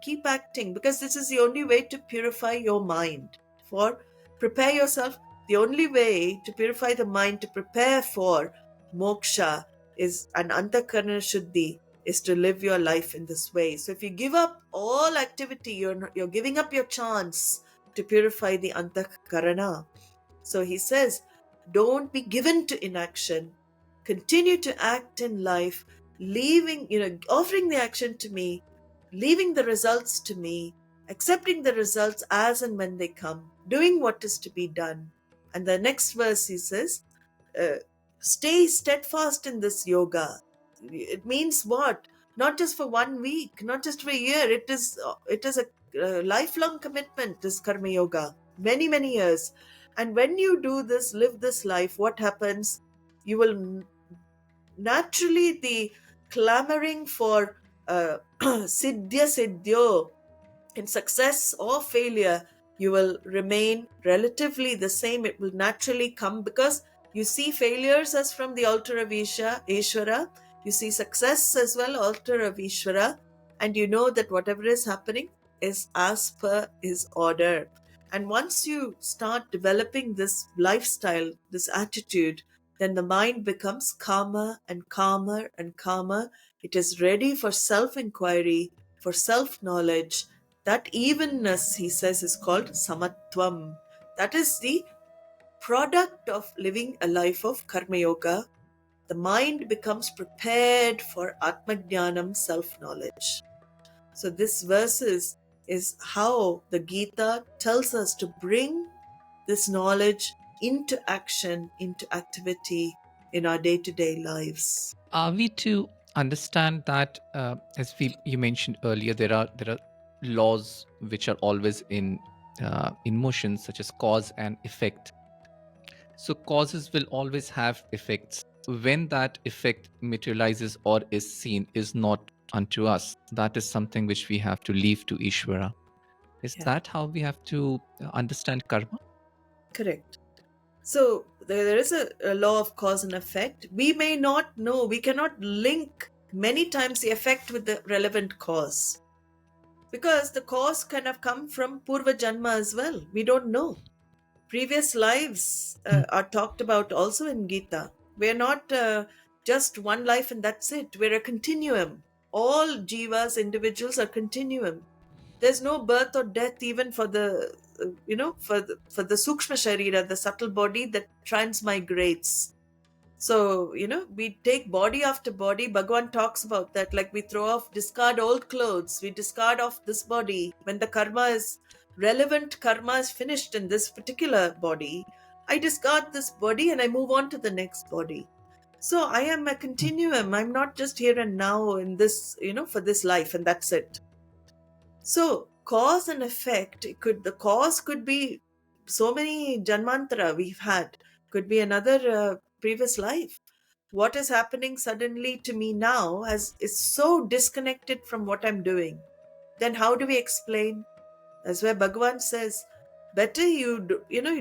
because this is the only way to purify your mind. Prepare yourself The only way to purify the mind, to prepare for moksha is an antakarana shuddhi, is to live your life in this way. So if you give up all activity, you're giving up your chance to purify the antakarana. So he says, don't be given to inaction. Continue to act in life, leaving, offering the action to me, leaving the results to me, accepting the results as and when they come, doing what is to be done. And the next verse he says, uh, stay steadfast in this yoga. It means what? Not just for 1 week, not just for a year. It is a lifelong commitment. This karma yoga, many many years. And when you do this, live this life, what happens? You will naturally, the clamoring for siddhya siddhyo, in success or failure, you will remain relatively the same. It will naturally come because you see failures as from the altar of Ishvara. You see success as well, altar of Ishvara. And you know that whatever is happening is as per his order. And once you start developing this lifestyle, this attitude, then the mind becomes calmer and calmer and calmer. It is ready for self inquiry, for self knowledge. That evenness, he says, is called samatvam. That is the product of living a life of karma yoga. The mind becomes prepared for atmajnanam, self knowledge. So, this verses is how the Gita tells us to bring this knowledge into action, into activity in our day to day lives. Are we to understand that, as you mentioned earlier, there are laws which are always in motion, such as cause and effect. So causes will always have effects. When that effect materializes or is seen, is not unto us. That is something which we have to leave to Ishvara. Is Yeah, that how we have to understand karma? correct. So there is a law of cause and effect. We may not know, we cannot link many times the effect with the relevant cause. Because the cause can have come from Purva Janma as well. We don't know. Previous lives Mm. are talked about also in Gita. We're not just one life and that's it. We're a continuum. All jivas, individuals are continuum. There's no birth or death even for the for the sukshma sharira, the subtle body that transmigrates. So, we take body after body. Bhagavan talks about that. Like we throw off, discard old clothes. We discard off this body. When the karma is relevant, karma is finished in this particular body. I discard this body and I move on to the next body. So I am a Mm. continuum. I'm not just here and now in this, for this life and that's it. So cause and effect, the cause could be so many janmantara we've had, could be another previous life. What is happening suddenly to me now is so disconnected from what I'm doing. Then how do we explain? That's where Bhagavan says, better you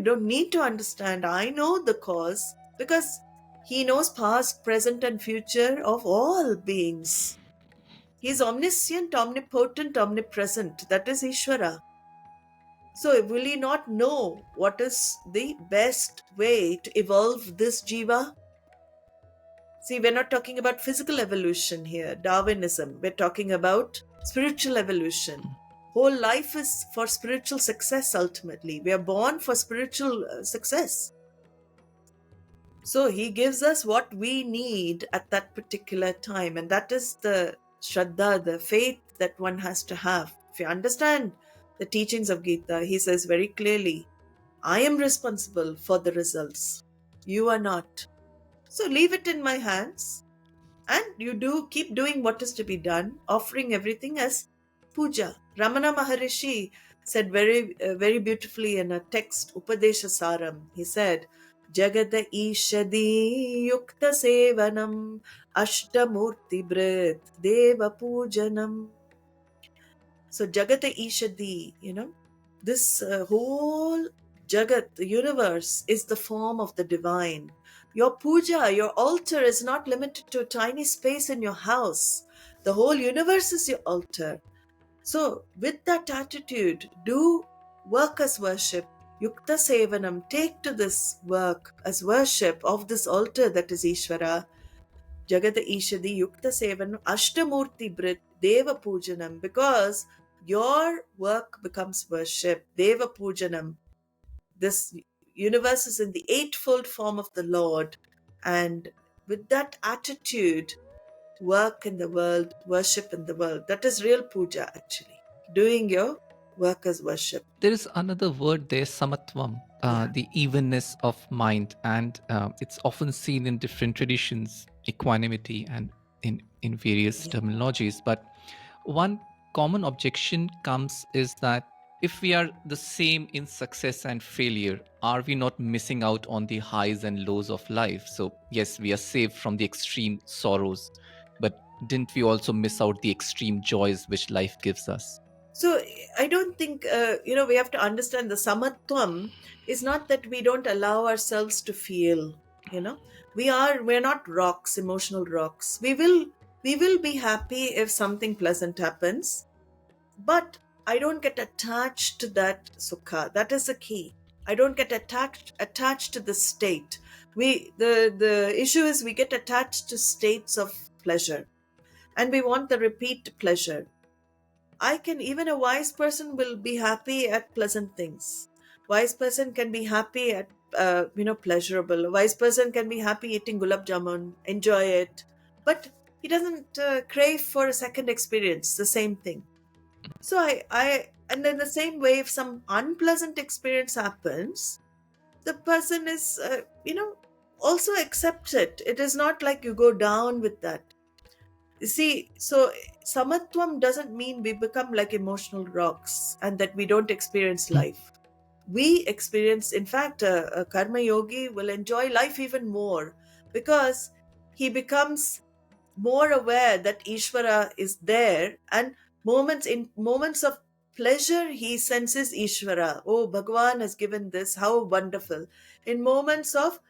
don't need to understand. I know the cause because he knows past, present, and future of all beings. He is omniscient, omnipotent, omnipresent. That is Ishvara. So, will he not know what is the best way to evolve this jiva? See, we're not talking about physical evolution here, Darwinism. We're talking about spiritual evolution. Whole life is for spiritual success ultimately. We are born for spiritual success. So he gives us what we need at that particular time. And that is the Shraddha, the faith that one has to have. If you understand the teachings of Gita, he says very clearly, I am responsible for the results. You are not. So leave it in my hands. And you keep doing what is to be done, offering everything as puja. Ramana Maharishi said very beautifully in a text, Upadesha Saram. He said, Jagata Ishadi Yukta Sevanam Ashtamurti Brit Deva Pujanam. So Jagata Ishadi, this whole Jagat, the universe, is the form of the divine. Your puja, your altar is not limited to a tiny space in your house. The whole universe is your altar. So, with that attitude, do work as worship. Yukta Sevanam, take to this work as worship of this altar that is Ishvara, Jagata Ishadi Yukta Sevanam, Ashtamurti Brit, Deva Pujanam, because your work becomes worship, Deva Pujanam. This universe is in the eightfold form of the Lord, and with that attitude, work in the world, worship in the world. That is real puja, actually. Doing your work as worship. There is another word there, samatvam, Yeah. the evenness of mind, and it's often seen in different traditions, equanimity, and in various terminologies. But one common objection comes is that if we are the same in success and failure, are we not missing out on the highs and lows of life? So yes, we are saved from the extreme sorrows, but didn't we also miss out the extreme joys which life gives us? So I don't think, we have to understand the samatvam is not that we don't allow ourselves to feel, you know. We're not rocks, emotional rocks. We will be happy if something pleasant happens, but I don't get attached to that sukha. That is the key. I don't get attached to the state. The issue is we get attached to states of pleasure, and we want the repeat pleasure. I can even a wise person will be happy at pleasant things. Wise person can be happy at pleasurable. A wise person can be happy eating gulab jamun, enjoy it, but he doesn't crave for a second experience. The same thing. So and in the same way, if some unpleasant experience happens, the person is, also accepts it. It is not like you go down with that. You see, so samatvam doesn't mean we become like emotional rocks and that we don't experience life. We experience, in fact, a karma yogi will enjoy life even more because he becomes more aware that Ishvara is there, and moments of pleasure he senses Ishvara. Oh, Bhagavan has given this, how wonderful. In moments of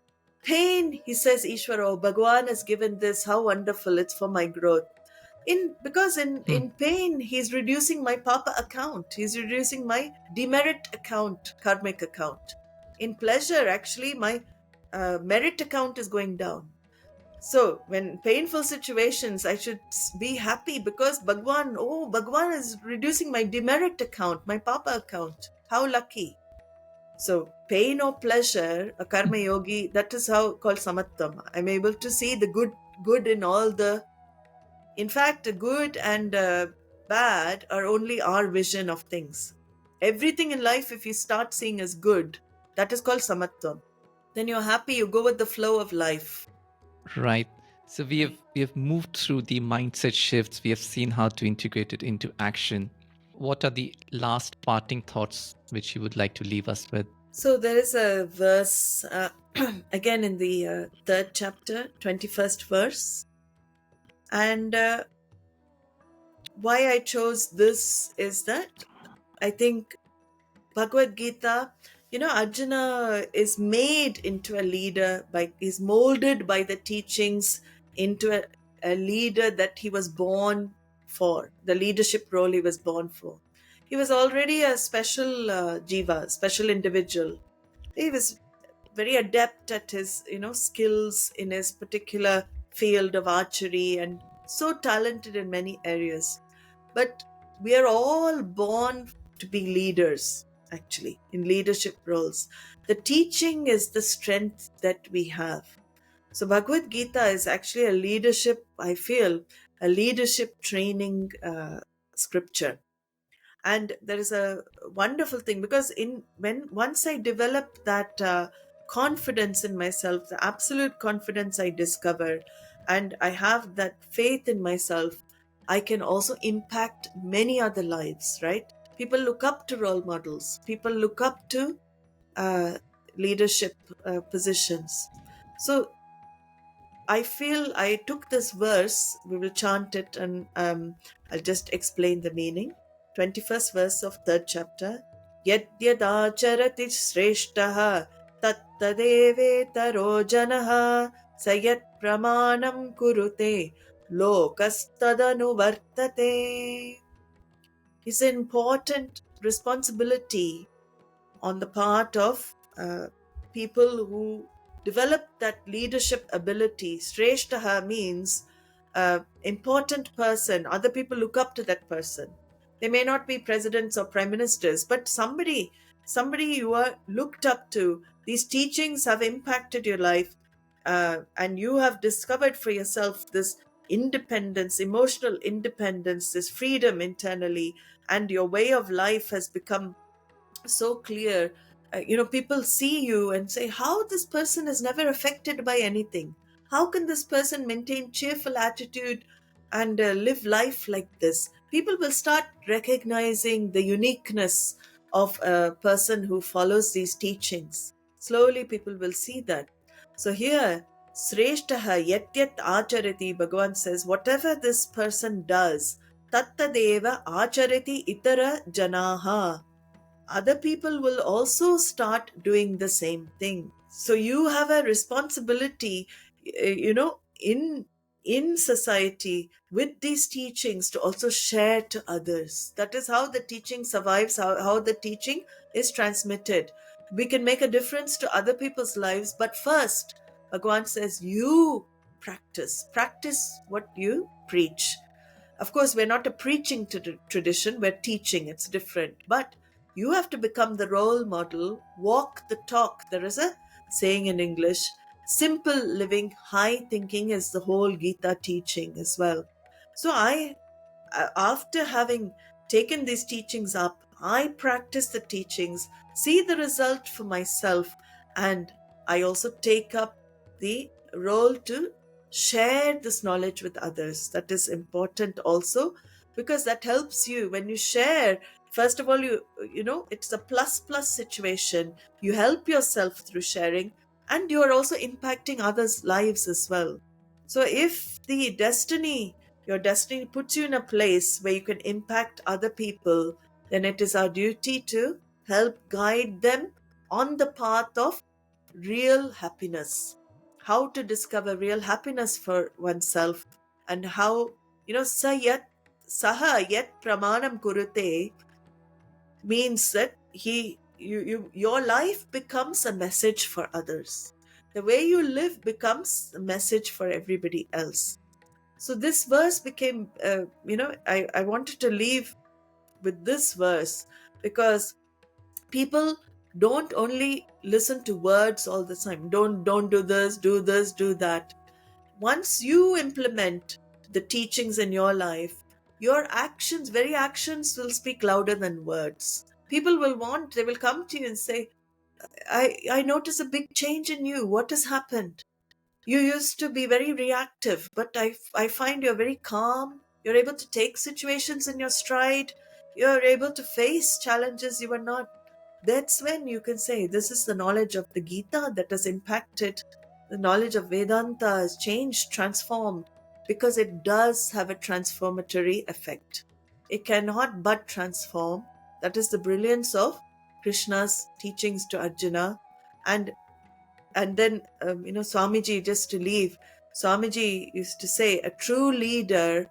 pain, he says Ishvara, oh, Bhagavan has given this, how wonderful, it's for my growth. In pain, he's reducing my papa account. He's reducing my demerit account, karmic account. In pleasure, actually, my merit account is going down. So, when painful situations, I should be happy because Bhagwan is reducing my demerit account, my papa account. How lucky. So, pain or pleasure, a karma yogi, that is how called samattam. I'm able to see the good in all the. In fact, good and bad are only our vision of things. Everything in life, if you start seeing as good, that is called samattam. Then you're happy, you go with the flow of life. Right. So we have moved through the mindset shifts. We have seen how to integrate it into action. What are the last parting thoughts which you would like to leave us with? So there is a verse, again in the third chapter, 21st verse. And why I chose this is that I think Bhagavad Gita, Arjuna is made into a leader is molded by the teachings into a leader that he was born for, the leadership role he was born for. He was already a special jiva, special individual. He was very adept at his, skills in his particular field of archery and so talented in many areas. But we are all born to be leaders, actually, in leadership roles. The teaching is the strength that we have. So Bhagavad Gita is actually a leadership, I feel, a leadership training scripture. And there is a wonderful thing because in when once I develop that confidence in myself, the absolute confidence I discover, and I have that faith in myself, I can also impact many other lives, right? People look up to role models, people look up to uh, leadership positions. So I feel I took this verse, we will chant it, and I'll just explain the meaning. 21st verse of third chapter. Yadyadacharati sreshtaha tattadevetaro janaha sayat pramanam kurute lokastadanu vartate. It's an important responsibility on the part of people who develop that leadership ability. Shreshtaha means important person. Other people look up to that person. They may not be presidents or prime ministers, but somebody you are looked up to. These teachings have impacted your life, and you have discovered for yourself this independence, emotional independence, this freedom internally, and your way of life has become so clear. People see you and say, how this person is never affected by anything. How can this person maintain cheerful attitude and live life like this? People will start recognizing the uniqueness of a person who follows these teachings. Slowly people will see that. So here, Sreshtaha yat yat acharati, Bhagavan says, whatever this person does, tattadeva acharati itara janaha, other people will also start doing the same thing. So you have a responsibility, in society with these teachings to also share to others. That is how the teaching survives, how the teaching is transmitted. We can make a difference to other people's lives, but first, Bhagwan says, you practice what you preach. Of course, we're not a preaching tradition, we're teaching, it's different. But you have to become the role model, walk the talk. There is a saying in English, simple living, high thinking is the whole Gita teaching as well. So after having taken these teachings up, I practice the teachings, see the result for myself, and I also take up the role to share this knowledge with others. That is important also, because that helps you when you share. First of all, it's a plus plus situation. You help yourself through sharing, and you are also impacting others' lives as well. So if your destiny puts you in a place where you can impact other people, then it is our duty to help guide them on the path of real happiness. How to discover real happiness for oneself, and how, saha yet pramanam kurute means that your life becomes a message for others. The way you live becomes a message for everybody else. So this verse became, I wanted to leave with this verse, because people don't only listen to words all the time. Don't do this, do this, do that. Once you implement the teachings in your life, your actions, very actions, will speak louder than words. People they will come to you and say, I notice a big change in you. What has happened? You used to be very reactive, but I find you're very calm. You're able to take situations in your stride. You're able to face challenges you were not. That's when you can say, this is the knowledge of the Gita that has impacted. The knowledge of Vedanta has changed, transformed, because it does have a transformatory effect. It cannot but transform. That is the brilliance of Krishna's teachings to Arjuna. And then, Swamiji, just to leave, Swamiji used to say, a true leader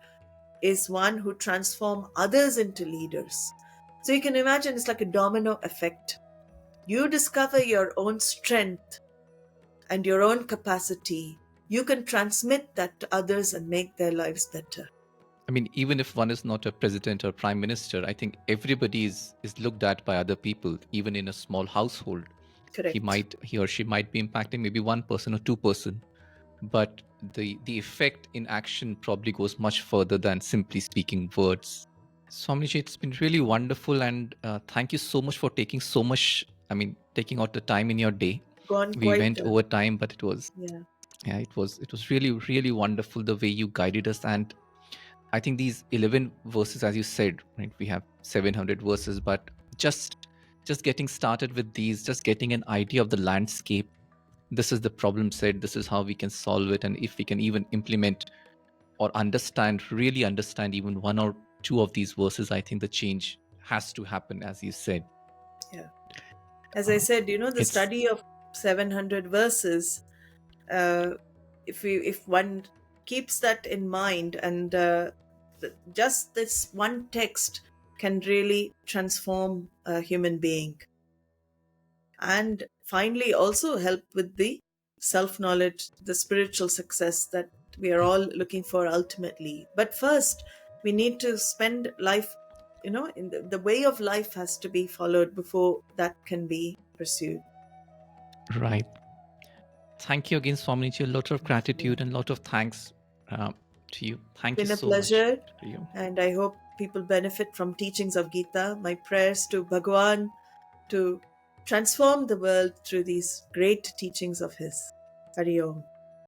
is one who transforms others into leaders. So you can imagine it's like a domino effect. You discover your own strength and your own capacity. You can transmit that to others and make their lives better. I mean, even if one is not a president or prime minister, I think everybody is looked at by other people, even in a small household. Correct. He or she might be impacting maybe one person or two-person, but the effect in action probably goes much further than simply speaking words. Swamiji, it's been really wonderful, and thank you so much for taking so much. I mean, taking out the time in your day. Gone We quite, went over time, but it was, yeah, yeah, it was really really wonderful the way you guided us. And I think these 11 verses, as you said, right? We have 700 verses, but just getting started with these, just getting an idea of the landscape. This is the problem set. This is how we can solve it, and if we can even implement or understand, really understand even one or two of these verses, I think the change has to happen, as you said. yeah. As I Uh, said, the it's study of 700 verses, uh, if one keeps that in mind, and just this one text can really transform a human being. and finally also help with the self-knowledge, the spiritual success that we are all looking for ultimately. But first, we need to spend life, in the way of life has to be followed before that can be pursued. Right. Thank you again, Swamiji. A lot of Thank you. gratitude and a lot of thanks to you. Thank you Been a so much pleasure, to you. and I hope people benefit from teachings of Gita. My prayers to Bhagwan to transform the world through these great teachings of his. Hari Om.